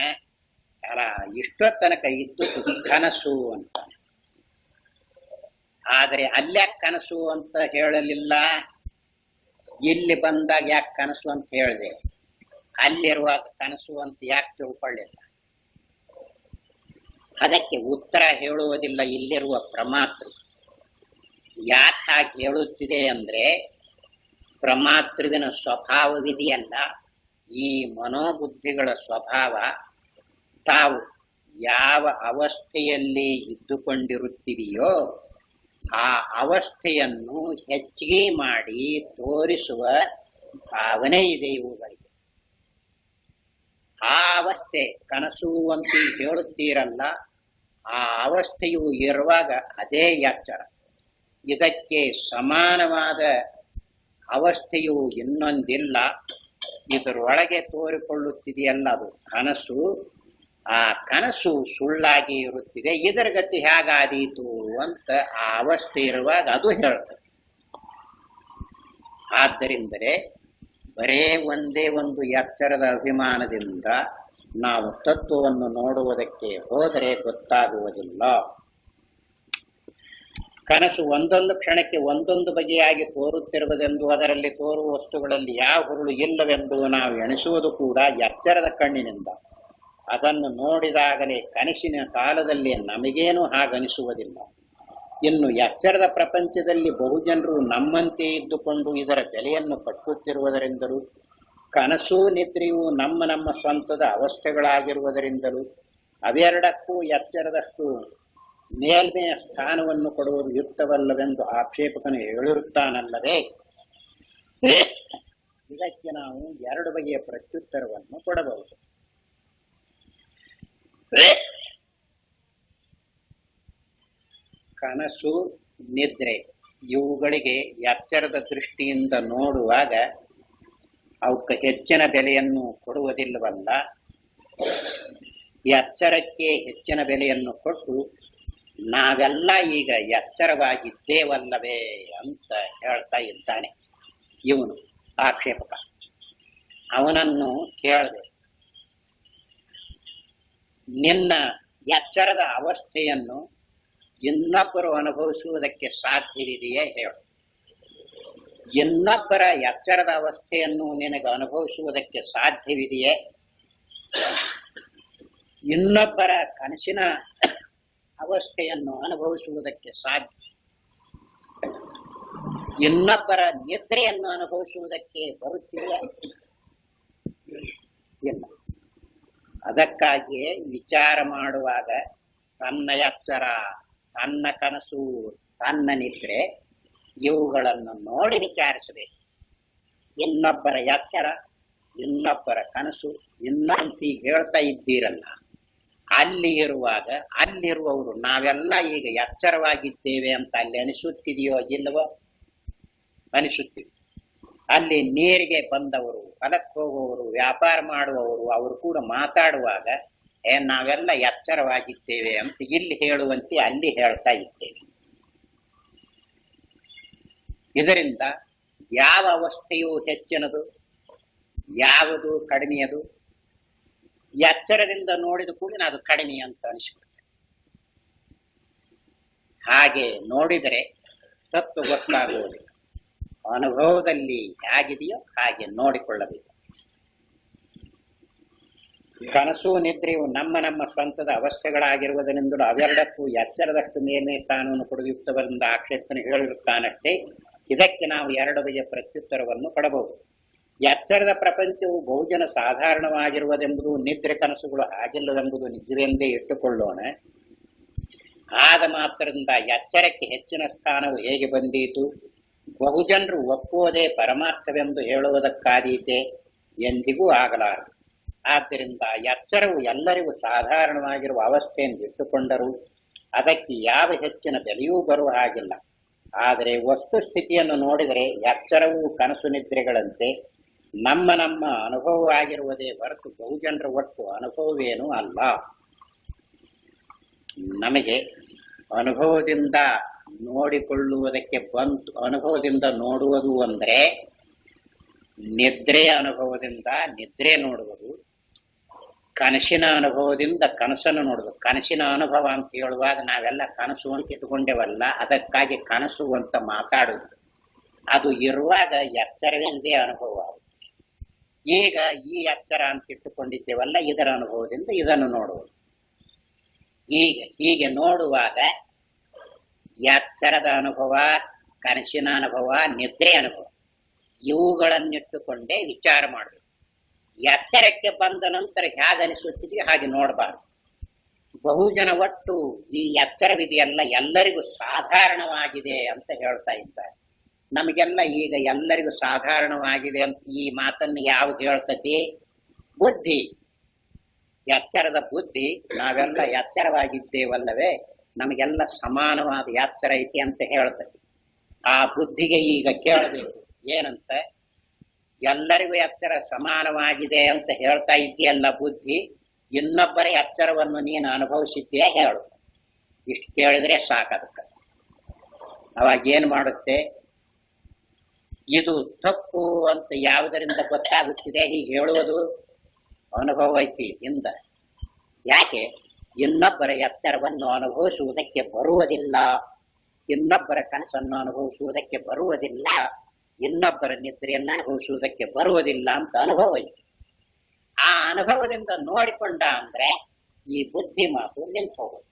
ಅಲ್ಲ ಇಷ್ಟೋ ತನಕ ಇದ್ದು ಕನಸು ಅಂತ. ಆದರೆ ಅಲ್ಯಾಕೆ ಕನಸು ಅಂತ ಹೇಳಲಿಲ್ಲ? ಇಲ್ಲಿ ಬಂದಾಗ ಯಾಕೆ ಕನಸು ಅಂತ ಹೇಳಿದೆ? ಅಲ್ಲಿರುವಾಗ ಕನಸು ಅಂತ ಯಾಕೆ ತಿಳ್ಕೊಳ್ಳಿಲ್ಲ? ಅದಕ್ಕೆ ಉತ್ತರ ಹೇಳುವುದಿಲ್ಲ ಇಲ್ಲಿರುವ ಪ್ರಮಾತೃ. ಯಾಕೆ ಹಾಗೆ ಹೇಳುತ್ತಿದೆ ಅಂದ್ರೆ ಪ್ರಮಾತೃವಿನ ಸ್ವಭಾವವಿದೆಯಲ್ಲ, ಈ ಮನೋಬುದ್ಧಿಗಳ ಸ್ವಭಾವ ತಾವು ಯಾವ ಅವಸ್ಥೆಯಲ್ಲಿ ಇದ್ದುಕೊಂಡಿರುತ್ತೀವಿಯೋ ಆ ಅವಸ್ಥೆಯನ್ನು ಹೆಚ್ಚಿಗೆ ಮಾಡಿ ತೋರಿಸುವ ಭಾವನೆ ಇದೆ ಇವುಗಳಿಗೆ. ಆ ಅವಸ್ಥೆ ಕನಸು ಅಂತ ಹೇಳುತ್ತೀರಲ್ಲ, ಆ ಅವಸ್ಥೆಯು ಇರುವಾಗ ಅದೇ ಎಚ್ಚರ. ಇದಕ್ಕೆ ಸಮಾನವಾದ ಅವಸ್ಥೆಯು ಇನ್ನೊಂದಿಲ್ಲ. ಇದರೊಳಗೆ ತೋರಿಕೊಳ್ಳುತ್ತಿದೆಯಲ್ಲ ಅದು ಕನಸು. ಆ ಕನಸು ಸುಳ್ಳಾಗಿ ಇರುತ್ತಿದೆ. ಇದರ ಗತಿ ಹೇಗಾದೀತು ಅಂತ ಆ ಅವಸ್ಥೆ ಇರುವಾಗ ಅದು ಹೇಳ್ತದೆ. ಆದ್ದರಿಂದಲೇ ಬರೇ ಒಂದೇ ಒಂದು ಎಚ್ಚರದ ಅಭಿಮಾನದಿಂದ ನಾವು ತತ್ವವನ್ನು ನೋಡುವುದಕ್ಕೆ ಹೋದರೆ ಗೊತ್ತಾಗುವುದಿಲ್ಲ. ಕನಸು ಒಂದೊಂದು ಕ್ಷಣಕ್ಕೆ ಒಂದೊಂದು ಬಗೆಯಾಗಿ ತೋರುತ್ತಿರುವುದೆಂದು, ಅದರಲ್ಲಿ ತೋರುವ ವಸ್ತುಗಳಲ್ಲಿ ಯಾವ ಹುರುಳು ಇಲ್ಲವೆಂದು ನಾವು ಎಣಿಸುವುದು ಕೂಡ ಎಚ್ಚರದ ಕಣ್ಣಿನಿಂದ. ಅದನ್ನು ನೋಡಿದಾಗಲೇ ಕನಸಿನ ಕಾಲದಲ್ಲಿ ನಮಗೇನೂ ಹಾಗನಿಸುವುದಿಲ್ಲ. ಇನ್ನು ಎಚ್ಚರದ ಪ್ರಪಂಚದಲ್ಲಿ ಬಹುಜನರು ನಮ್ಮಂತೆ ಇದ್ದುಕೊಂಡು ಇದರ ಬೆಲೆಯನ್ನು ಕಟ್ಟುತ್ತಿರುವುದರಿಂದಲೂ, ಕನಸು ನಿದ್ರೆಯು ನಮ್ಮ ನಮ್ಮ ಸ್ವಂತದ ಅವಸ್ಥೆಗಳಾಗಿರುವುದರಿಂದಲೂ ಅವೆರಡಕ್ಕೂ ಎಚ್ಚರದಷ್ಟು ಮೇಲ್ಮೆಯ ಸ್ಥಾನವನ್ನು ಕೊಡುವುದು ಯುಕ್ತವಲ್ಲವೆಂದು ಆಕ್ಷೇಪಕನು ಹೇಳಿರುತ್ತಾನಲ್ಲವೇ. ಇದಕ್ಕೆ ನಾವು ಎರಡು ಬಗೆಯ ಪ್ರತ್ಯುತ್ತರವನ್ನು ಕೊಡಬಹುದು. ಕನಸು ನಿದ್ರೆ ಇವುಗಳಿಗೆ ಎಚ್ಚರದ ದೃಷ್ಟಿಯಿಂದ ನೋಡುವಾಗ ಅವಕ್ಕೆ ಹೆಚ್ಚಿನ ಬೆಲೆಯನ್ನು ಕೊಡುವುದಿಲ್ಲವಲ್ಲ. ಎಚ್ಚರಕ್ಕೆ ಹೆಚ್ಚಿನ ಬೆಲೆಯನ್ನು ಕೊಟ್ಟು ನಾವೆಲ್ಲ ಈಗ ಎಚ್ಚರವಾಗಿದ್ದೇವಲ್ಲವೇ ಅಂತ ಹೇಳ್ತಾ ಇದ್ದಾನೆ ಇವನು ಆಕ್ಷೇಪಕ. ಅವನನ್ನು ಕೇಳದೆ, ನಿನ್ನ ಎಚ್ಚರದ ಅವಸ್ಥೆಯನ್ನು ಇನ್ನೊಬ್ಬರು ಅನುಭವಿಸುವುದಕ್ಕೆ ಸಾಧ್ಯವಿದೆಯೇ ಹೇಳು. ಇನ್ನೊಬ್ಬರ ಎಚ್ಚರದ ಅವಸ್ಥೆಯನ್ನು ನಿನಗೆ ಅನುಭವಿಸುವುದಕ್ಕೆ ಸಾಧ್ಯವಿದೆಯೇ? ಇನ್ನೊಬ್ಬರ ಕನಸಿನ ಅವಸ್ಥೆಯನ್ನು ಅನುಭವಿಸುವುದಕ್ಕೆ ಸಾಧ್ಯ? ಇನ್ನೊಬ್ಬರ ನಿದ್ರೆಯನ್ನು ಅನುಭವಿಸುವುದಕ್ಕೆ ಬರುತ್ತಿಲ್ಲ? ಇಲ್ಲ. ಅದಕ್ಕಾಗಿಯೇ ವಿಚಾರ ಮಾಡುವಾಗ ತನ್ನ ಎಚ್ಚರ, ತನ್ನ ಕನಸು, ತನ್ನ ನಿದ್ರೆ ಇವುಗಳನ್ನು ನೋಡಿ ವಿಚಾರಿಸಬೇಕು. ಇನ್ನೊಬ್ಬರ ಎಚ್ಚರ, ಇನ್ನೊಬ್ಬರ ಕನಸು, ಇನ್ನೊಂದು ಹೇಳ್ತಾ ಇದ್ದೀರಲ್ಲ, ಅಲ್ಲಿ ಇರುವಾಗ ಅಲ್ಲಿರುವವರು ನಾವೆಲ್ಲ ಈಗ ಎಚ್ಚರವಾಗಿದ್ದೇವೆ ಅಂತ ಅಲ್ಲಿ ಅನಿಸುತ್ತಿದೆಯೋ ಇಲ್ಲವೋ? ಅನಿಸುತ್ತಿದೆ. ಅಲ್ಲಿ ನೀರಿಗೆ ಬಂದವರು, ಹೊಲಕ್ಕೆ ಹೋಗುವವರು, ವ್ಯಾಪಾರ ಮಾಡುವವರು, ಅವರು ಕೂಡ ಮಾತಾಡುವಾಗ ನಾವೆಲ್ಲ ಎಚ್ಚರವಾಗಿದ್ದೇವೆ ಅಂತ ಇಲ್ಲಿ ಹೇಳುವಂತೆ ಅಲ್ಲಿ ಹೇಳ್ತಾ ಇದ್ದೇವೆ. ಇದರಿಂದ ಯಾವ ಅವಸ್ಥೆಯು ಹೆಚ್ಚಿನದು, ಯಾವುದು ಕಡಿಮೆಯದು? ಎಚ್ಚರದಿಂದ ನೋಡಿದ ಕೂಡ ಅದು ಕಡಿಮೆ ಅಂತ ಅನಿಸಿಬಿಡುತ್ತೆ. ಹಾಗೆ ನೋಡಿದರೆ ತತ್ವ ಗೊತ್ತಾಗುವುದಿಲ್ಲ. ಅನುಭವದಲ್ಲಿ ಹೇಗಿದೆಯೋ ಹಾಗೆ ನೋಡಿಕೊಳ್ಳಬೇಕು. ಕನಸು ನಿದ್ರೆಯು ನಮ್ಮ ನಮ್ಮ ಸ್ವಂತದ ಅವಸ್ಥೆಗಳಾಗಿರುವುದರಿಂದಲೂ ಅವೆರಡಕ್ಕೂ ಎಚ್ಚರದಷ್ಟು ಮೇಲ್ಮೇ ಸ್ಥಾನವನ್ನು ಕೊಡುಯುಕ್ತವೆಂದು ಆಕ್ಷೇಪನೆ ಹೇಳಿರುತ್ತಾನಷ್ಟೇ. ಇದಕ್ಕೆ ನಾವು ಎರಡು ಬಗೆಯ ಪ್ರತ್ಯುತ್ತರವನ್ನು ಕೊಡಬಹುದು. ಎಚ್ಚರದ ಪ್ರಪಂಚವು ಬಹುಜನ ಸಾಧಾರಣವಾಗಿರುವುದೆಂಬುದು, ನಿದ್ರೆ ಕನಸುಗಳು ಹಾಗಿಲ್ಲವೆಂಬುದು ನಿಜವೆಂದೇ ಇಟ್ಟುಕೊಳ್ಳೋಣ. ಆದ ಮಾತ್ರದಿಂದ ಎಚ್ಚರಕ್ಕೆ ಹೆಚ್ಚಿನ ಸ್ಥಾನವು ಹೇಗೆ ಬಂದೀತು? ಬಹುಜನರು ಒಪ್ಪುವುದೇ ಪರಮಾರ್ಥವೆಂದು ಹೇಳುವುದಕ್ಕಾದೀತೆ? ಎಂದಿಗೂ ಆಗಲಾರದು. ಆದ್ದರಿಂದ ಎಚ್ಚರವು ಎಲ್ಲರಿಗೂ ಸಾಧಾರಣವಾಗಿರುವ ಅವಸ್ಥೆಯನ್ನು ಇಟ್ಟುಕೊಂಡರೂ ಅದಕ್ಕೆ ಯಾವ ಹೆಚ್ಚಿನ ಬೆಲೆಯೂ ಬರುವ ಹಾಗಿಲ್ಲ. ಆದರೆ ವಸ್ತುಸ್ಥಿತಿಯನ್ನು ನೋಡಿದರೆ ಎಚ್ಚರವು ಕನಸು ನಿದ್ರೆಗಳಂತೆ ನಮ್ಮ ನಮ್ಮ ಅನುಭವವಾಗಿರುವುದೇ ಹೊರತು ಬಹುಜನರ ಒಟ್ಟು ಅನುಭವವೇನೂ ಅಲ್ಲ. ನಮಗೆ ಅನುಭವದಿಂದ ನೋಡಿಕೊಳ್ಳುವುದಕ್ಕೆ ಬಂತು. ಅನುಭವದಿಂದ ನೋಡುವುದು ಅಂದರೆ ನಿದ್ರೆಯ ಅನುಭವದಿಂದ ನಿದ್ರೆ ನೋಡುವುದು, ಕನಸಿನ ಅನುಭವದಿಂದ ಕನಸನ್ನು ನೋಡುವುದು. ಕನಸಿನ ಅನುಭವ ಅಂತ ಹೇಳುವಾಗ ನಾವೆಲ್ಲ ಕನಸು ಅಂತ ಇಟ್ಕೊಂಡೇವಲ್ಲ, ಅದಕ್ಕಾಗಿ ಕನಸು ಅಂತ ಮಾತಾಡುವುದು. ಅದು ಇರುವಾಗ ಎಚ್ಚರವೆಂದೇ ಅನುಭವ. ಈಗ ಈ ಎಚ್ಚರ ಅಂತ ಇಟ್ಟುಕೊಂಡಿದ್ದೇವಲ್ಲ, ಇದರ ಅನುಭವದಿಂದ ಇದನ್ನು ನೋಡುವುದು. ಹೀಗೆ ನೋಡುವಾಗ ಎಚ್ಚರದ ಅನುಭವ, ಕನಸಿನ ಅನುಭವ, ನಿದ್ರೆ ಅನುಭವ ಇವುಗಳನ್ನಿಟ್ಟುಕೊಂಡೇ ವಿಚಾರ ಮಾಡಬೇಕು. ಎಚ್ಚರಕ್ಕೆ ಬಂದ ನಂತರ ಹೇಗೆ ಅನಿಸುತ್ತಿದೆಯೋ ಹಾಗೆ ನೋಡಬಾರದು. ಬಹುಜನ ಒಟ್ಟು ಈ ಎಚ್ಚರವಿದೆಯಲ್ಲ ಎಲ್ಲರಿಗೂ ಸಾಧಾರಣವಾಗಿದೆ ಅಂತ ಹೇಳ್ತಾ ಇದ್ದಾರೆ. ನಮಗೆಲ್ಲ ಈಗ ಎಲ್ಲರಿಗೂ ಸಾಧಾರಣವಾಗಿದೆ ಅಂತ ಈ ಮಾತನ್ನು ಯಾವುದು ಹೇಳ್ತತಿ? ಬುದ್ಧಿ, ಎಚ್ಚರದ ಬುದ್ಧಿ. ನಾವೆಲ್ಲ ಎಚ್ಚರವಾಗಿದ್ದೇವಲ್ಲವೇ, ನಮಗೆಲ್ಲ ಸಮಾನವಾದ ಎಚ್ಚರ ಐತಿ ಅಂತ ಹೇಳ್ತತಿ. ಆ ಬುದ್ಧಿಗೆ ಈಗ ಕೇಳಬೇಕು ಏನಂತ? ಎಲ್ಲರಿಗೂ ಎಚ್ಚರ ಸಮಾನವಾಗಿದೆ ಅಂತ ಹೇಳ್ತಾ ಇದೆಯಲ್ಲ ಬುದ್ಧಿ, ಇನ್ನೊಬ್ಬರ ಎಚ್ಚರವನ್ನು ನೀನು ಅನುಭವಿಸಿದ್ದೇ ಹೇಳು. ಇಷ್ಟು ಕೇಳಿದ್ರೆ ಸಾಕದಕ್ಕೆ. ಅವಾಗ ಏನ್ ಮಾಡುತ್ತೆ, ಇದು ತಪ್ಪು ಅಂತ ಯಾವುದರಿಂದ ಗೊತ್ತಾಗುತ್ತಿದೆ ಹೀಗೆ ಹೇಳುವುದು? ಅನುಭವ ಐತಿ ಇಂದ. ಯಾಕೆ? ಇನ್ನೊಬ್ಬರ ಎತ್ತರವನ್ನು ಅನುಭವಿಸುವುದಕ್ಕೆ ಬರುವುದಿಲ್ಲ, ಇನ್ನೊಬ್ಬರ ಕನಸನ್ನು ಅನುಭವಿಸುವುದಕ್ಕೆ ಬರುವುದಿಲ್ಲ, ಇನ್ನೊಬ್ಬರ ನಿದ್ರೆಯನ್ನು ಅನುಭವಿಸುವುದಕ್ಕೆ ಬರುವುದಿಲ್ಲ ಅಂತ ಅನುಭವ ಐತಿ. ಆ ಅನುಭವದಿಂದ ನೋಡಿಕೊಂಡ ಅಂದ್ರೆ ಈ ಬುದ್ಧಿ ಮಾತು ನಿಂತು ಹೋಗುದು.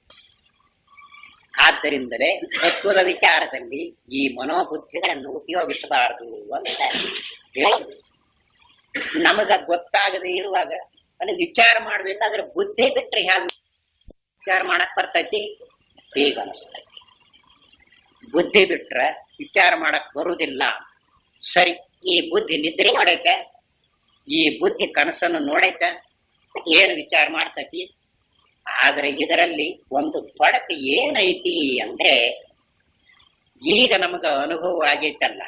ಆದ್ದರಿಂದಲೇ ತತ್ವದ ವಿಚಾರದಲ್ಲಿ ಈ ಮನೋಬುದ್ಧಿಗಳನ್ನು ಉಪಯೋಗಿಸಬಾರದು ಅಂತ ಹೇಳಿ, ನಮಗ ಗೊತ್ತಾಗದೆ ಇರುವಾಗ ಅಲ್ಲಿ ವಿಚಾರ ಮಾಡಬೇಕಾದ್ರೆ ಬುದ್ಧಿ ಬಿಟ್ರೆ ಹೇಗೆ ವಿಚಾರ ಮಾಡಕ್ ಬರ್ತೈತಿ? ಈಗ ಅನಿಸ್ತೈತಿ. ಬುದ್ಧಿ ಬಿಟ್ರೆ ವಿಚಾರ ಮಾಡಕ್ ಬರುವುದಿಲ್ಲ. ಸರಿ, ಈ ಬುದ್ಧಿ ನಿದ್ರೆ ನೋಡೈತೆ, ಈ ಬುದ್ಧಿ ಕನಸನ್ನು ನೋಡೈತೆ, ಏನು ವಿಚಾರ ಮಾಡ್ತೈತಿ? ಆದ್ರೆ ಇದರಲ್ಲಿ ಒಂದು ತೊಡಕು ಏನೈತಿ ಅಂದ್ರೆ, ಈಗ ನಮಗ ಅನುಭವ ಆಗೈತಲ್ಲ,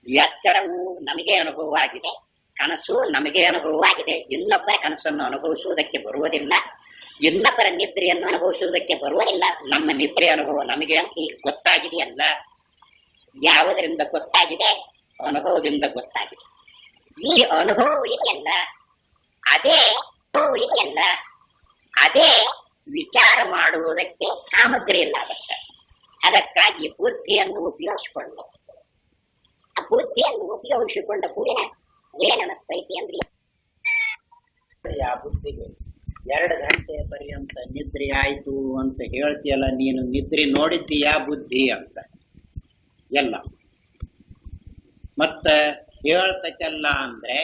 ಎಚ್ಚರವು ನಮಗೆ ಅನುಭವ ಆಗಿದೆ, ಕನಸು ನಮಗೆ ಅನುಭವ ಆಗಿದೆ. ಇನ್ನೊಬ್ಬ ಕನಸನ್ನು ಅನುಭವಿಸುವುದಕ್ಕೆ ಬರುವುದಿಲ್ಲ, ಇನ್ನೊಬ್ಬರ ನಿದ್ರೆಯನ್ನು ಅನುಭವಿಸುವುದಕ್ಕೆ ಬರುವುದಿಲ್ಲ. ನಮ್ಮ ನಿದ್ರೆ ಅನುಭವ ನಮಗೆ ಈಗ ಗೊತ್ತಾಗಿದೆಯಲ್ಲ. ಯಾವುದರಿಂದ ಗೊತ್ತಾಗಿದೆ? ಅನುಭವದಿಂದ ಗೊತ್ತಾಗಿದೆ. ಈ ಅನುಭವ ಇದೆಯಲ್ಲ, ಅದೇ ಇದೆಯಲ್ಲ, ಅದೇ ವಿಚಾರ ಮಾಡುವುದಕ್ಕೆ ಸಾಮಗ್ರಿ ಇಲ್ಲ. ಅದಕ್ಕಾಗಿ ಬುದ್ಧಿಯನ್ನು ಉಪಯೋಗಿಸಿಕೊಂಡು, ಆ ಬುದ್ಧಿಯನ್ನು ಉಪಯೋಗಿಸಿಕೊಂಡ ಕೂಡಲೇ ಏನನಿಸ್ತೈತಿ ಅಂದ್ರೆ, ಆ ಬುದ್ಧಿಗೆ 2 ಗಂಟೆ ಪರ್ಯಂತ ನಿದ್ರೆ ಆಯ್ತು ಅಂತ ಹೇಳ್ತೀಯಲ್ಲ, ನೀನು ನಿದ್ರೆ ನೋಡಿದ್ದೀಯಾ ಬುದ್ಧಿ ಅಂತ ಎಲ್ಲ ಮತ್ತ ಹೇಳ್ತೈತಲ್ಲ ಅಂದ್ರೆ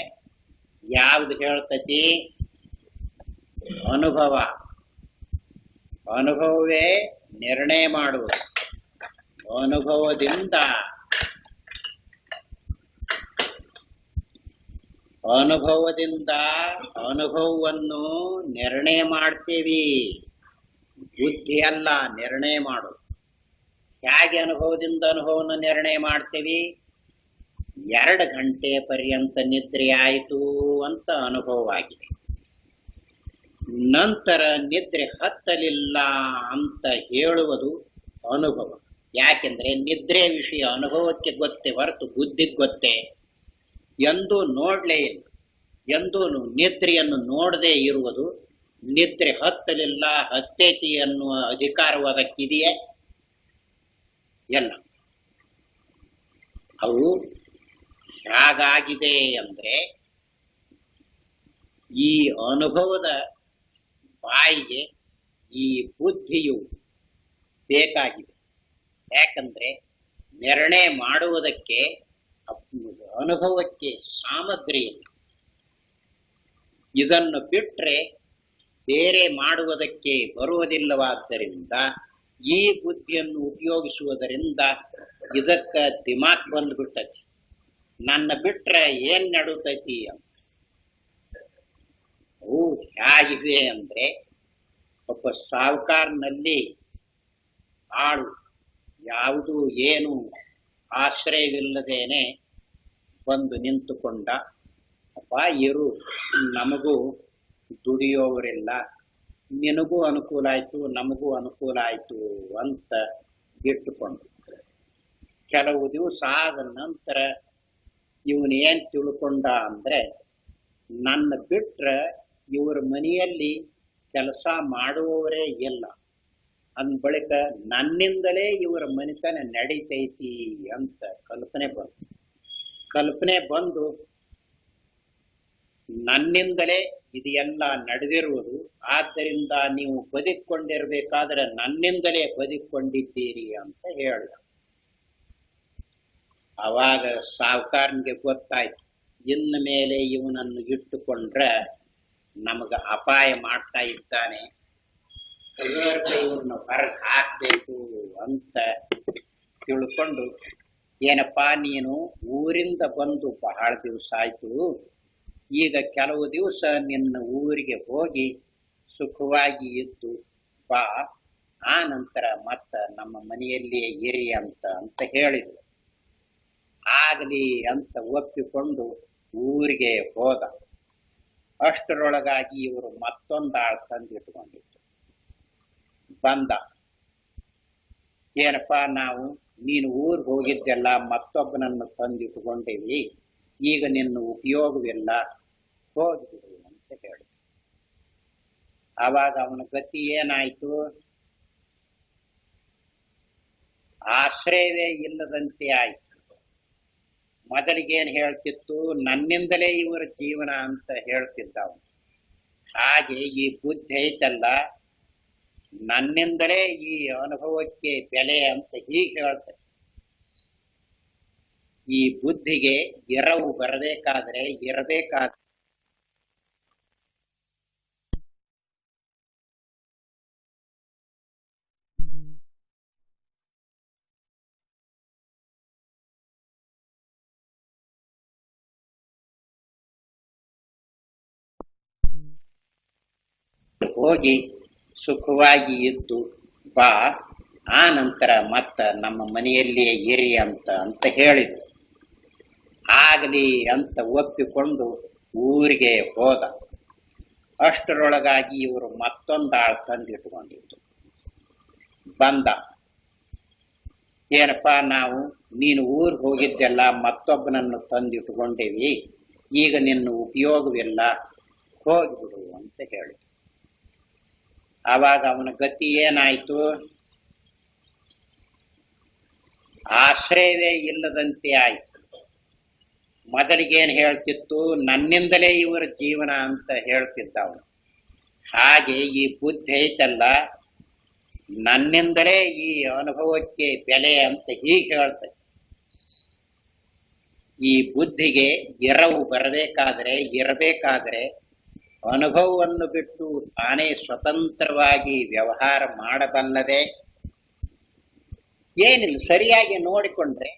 ಯಾವ್ದು ಹೇಳ್ತತಿ? ಅನುಭವ. ಅನುಭವವೇ ನಿರ್ಣಯ ಮಾಡುವುದು. ಅನುಭವದಿಂದ ಅನುಭವವನ್ನು ನಿರ್ಣಯ ಮಾಡ್ತೇವಿ. ಬುದ್ಧಿ ಅಲ್ಲ ನಿರ್ಣಯ ಮಾಡೋದು. ಹೇಗೆ ಅನುಭವದಿಂದ ಅನುಭವವನ್ನು ನಿರ್ಣಯ ಮಾಡ್ತೇವಿ? 2 ಗಂಟೆ ಪರ್ಯಂತ ನಿದ್ರೆ ಆಯಿತು ಅಂತ ಅನುಭವವಾಗಿದೆ. ನಂತರ ನಿದ್ರೆ ಹತ್ತಲಿಲ್ಲ ಅಂತ ಹೇಳುವುದು ಅನುಭವ. ಯಾಕೆಂದ್ರೆ ನಿದ್ರೆ ವಿಷಯ ಅನುಭವಕ್ಕೆ ಗೊತ್ತೇ ಹೊರತು ಬುದ್ಧಿಗೆ ಗೊತ್ತೇ ಎಂದೂ ನೋಡ್ಲೇ ಇಲ್ಲ. ಎಂದೂ ನಿದ್ರೆಯನ್ನು ನೋಡದೇ ಇರುವುದು. ನಿದ್ರೆ ಹತ್ತಲಿಲ್ಲ, ಹತ್ತೈತಿ ಅನ್ನುವ ಅಧಿಕಾರವಾದಕ್ಕಿದೆಯೇ? ಎಲ್ಲ ಅವು ಹೇಗಾಗಿದೆ ಅಂದ್ರೆ, ಈ ಅನುಭವದ ಬಾಯಿಗೆ ಈ ಬುದ್ಧಿಯು ಬೇಕಾಗಿದೆ. ಯಾಕಂದ್ರೆ ನಿರ್ಣಯ ಮಾಡುವುದಕ್ಕೆ ಅನುಭವಕ್ಕೆ ಸಾಮಗ್ರಿ ಇಲ್ಲ. ಇದನ್ನು ಬಿಟ್ರೆ ಬೇರೆ ಮಾಡುವುದಕ್ಕೆ ಬರುವುದಿಲ್ಲವಾದ್ದರಿಂದ ಈ ಬುದ್ಧಿಯನ್ನು ಉಪಯೋಗಿಸುವುದರಿಂದ ಇದಕ್ಕ ದಿಮಾಕ್ ಬಂದ್ಬಿಡ್ತೈತಿ. ನನ್ನ ಬಿಟ್ರೆ ಏನ್ ನಡುತ್ತೈತಿ ಅಂತ. ಅವು ಹೇಗಿದೆ ಅಂದ್ರೆ, ಒಬ್ಬ ಸಾಹುಕಾರನಲ್ಲಿ ಆಳು ಯಾವುದು ಏನು ಆಶ್ರಯವಿಲ್ಲದೇನೆ ಬಂದು ನಿಂತುಕೊಂಡ. ಅಪ್ಪ ಇರು, ನಮಗೂ ದುಡಿಯೋವರಿಲ್ಲ, ನಿನಗೂ ಅನುಕೂಲ ಆಯ್ತು ನಮಗೂ ಅನುಕೂಲ ಆಯ್ತು ಅಂತ ಬಿಟ್ಟುಕೊಂಡು ಕೆಲವು ದಿವಸ ಆದ ನಂತರ ಇವನು ಏನ್ ತಿಳ್ಕೊಂಡ ಅಂದ್ರೆ, ನನ್ನ ಬಿಟ್ರ ಇವರ ಮನೆಯಲ್ಲಿ ಕೆಲಸ ಮಾಡುವವರೇ ಇಲ್ಲ ಅಂದ ಬಳಿಕ ನನ್ನಿಂದಲೇ ಇವರ ಮನೆತನ ನಡೀತೈತಿ ಅಂತ ಕಲ್ಪನೆ ಬಂದು ನನ್ನಿಂದಲೇ ಇದೆಲ್ಲ ನಡೆದಿರುವುದು, ಆದ್ದರಿಂದ ನೀವು ಬದುಕೊಂಡಿರ್ಬೇಕಾದ್ರೆ ನನ್ನಿಂದಲೇ ಬದುಕೊಂಡಿದ್ದೀರಿ ಅಂತ ಹೇಳಿದ. ಅವಾಗ ಸಾಹುಕಾರನಿಗೆ ಗೊತ್ತಾಯ್ತು, ಇನ್ನು ಮೇಲೆ ಇವನನ್ನು ಇಟ್ಟುಕೊಂಡ್ರೆ ನಮಗ ಅಪಾಯ ಮಾಡ್ತಾ ಇದ್ದಾನೆ, ಇವನ್ನ ಹೊರಗೆ ಹಾಕ್ಬೇಕು ಅಂತ ತಿಳ್ಕೊಂಡು, ಏನಪ್ಪಾ ನೀನು ಊರಿಂದ ಬಂದು ಬಹಳ ದಿವಸ ಆಯ್ತು, ಈಗ ಕೆಲವು ದಿವಸ ನಿನ್ನ ಊರಿಗೆ ಹೋಗಿ ಸುಖವಾಗಿ ಇದ್ದು ಬಾ, ಆ ನಂತರ ಮತ್ತ ನಮ್ಮ ಮನೆಯಲ್ಲಿಯೇ ಇರಿ ಅಂತ ಹೇಳಿದ್ರು. ಆಗಲಿ ಅಂತ ಒಪ್ಪಿಕೊಂಡು ಊರಿಗೆ ಹೋದ. ಅಷ್ಟರೊಳಗಾಗಿ ಇವರು ಮತ್ತೊಂದು ಆಳ್ ತಂದಿಟ್ಕೊಂಡಿತ್ತು. ಬಂದ, ಏನಪ್ಪಾ ನಾವು ನೀನು ಊರಿಗೆ ಹೋಗಿದ್ದೆಲ್ಲ ಮತ್ತೊಬ್ಬನನ್ನು ತಂದಿಟ್ಕೊಂಡಿವಿ, ಈಗ ನಿನ್ನ ಉಪಯೋಗವಿಲ್ಲ, ಹೋಗ್ಬಿಡು ಅಂತ ಹೇಳಿ. ಆವಾಗ ಅವನ ಗತಿ ಏನಾಯ್ತು? ಆಶ್ರಯವೇ ಇಲ್ಲದಂತೆ ಆಯ್ತು. ಮೊದಲಿಗೇನ್ ಹೇಳ್ತಿತ್ತು? ನನ್ನಿಂದಲೇ ಇವರ ಜೀವನ ಅಂತ ಹೇಳ್ತಿದ್ದ ಅವನು. ಹಾಗೆ ಈ ಬುದ್ಧಿ ಐತಲ್ಲ, ನನ್ನಿಂದಲೇ ಈ ಅನುಭವಕ್ಕೆ ಬೆಲೆ ಅಂತ ಹೀಗೆ ಹೇಳ್ತಾರೆ. ಈ ಬುದ್ಧಿಗೆ ಎರವು ಬರಬೇಕಾದ್ರೆ ಇರಬೇಕಾದ್ರೆ ಹೋಗಿ ಸುಖವಾಗಿ ಇದ್ದು ಬಾ, ಆ ನಂತರ ಮತ್ತ ನಮ್ಮ ಮನೆಯಲ್ಲಿಯೇ ಇರಿ ಅಂತ ಹೇಳಿದ್ರು. ಆಗಲಿ ಅಂತ ಒಪ್ಪಿಕೊಂಡು ಊರಿಗೆ ಹೋದ. ಅಷ್ಟರೊಳಗಾಗಿ ಇವರು ಮತ್ತೊಂದು ಆಳ್ ತಂದಿಟ್ಕೊಂಡಿದ್ರು. ಬಂದ, ಏನಪ್ಪಾ ನಾವು ನೀನು ಊರಿಗೆ ಹೋಗಿದ್ದೆಲ್ಲ ಮತ್ತೊಬ್ಬನನ್ನು ತಂದಿಟ್ಕೊಂಡಿವಿ, ಈಗ ನಿನ್ನ ಉಪಯೋಗವಿಲ್ಲ, ಹೋಗ್ಬಿಡು ಅಂತ ಹೇಳಿದ್ರು. ಆವಾಗ ಅವನ ಗತಿ ಏನಾಯ್ತು? ಆಶ್ರಯವೇ ಇಲ್ಲದಂತೆ ಆಯ್ತು. ಮೊದಲಿಗೇನ್ ಹೇಳ್ತಿತ್ತು? ನನ್ನಿಂದಲೇ ಇವರ ಜೀವನ ಅಂತ ಹೇಳ್ತಿದ್ದ ಅವನು. ಹಾಗೆ ಈ ಬುದ್ಧಿ ಐತಲ್ಲ, ನನ್ನಿಂದಲೇ ಈ ಅನುಭವಕ್ಕೆ ಬೆಲೆ ಅಂತ ಹೀಗೆ ಹೇಳ್ತದೆ. ಈ ಬುದ್ಧಿಗೆ ಎರವು ಬರಬೇಕಾದ್ರೆ ಇರಬೇಕಾದ್ರೆ ಅನುಭವವನ್ನು ಬಿಟ್ಟು ತಾನೇ ಸ್ವತಂತ್ರವಾಗಿ ವ್ಯವಹಾರ ಮಾಡಬಲ್ಲದೆ ಏನಿಲ್ಲ. ಸರಿಯಾಗಿ ನೋಡಿಕೊಂಡ್ರೆ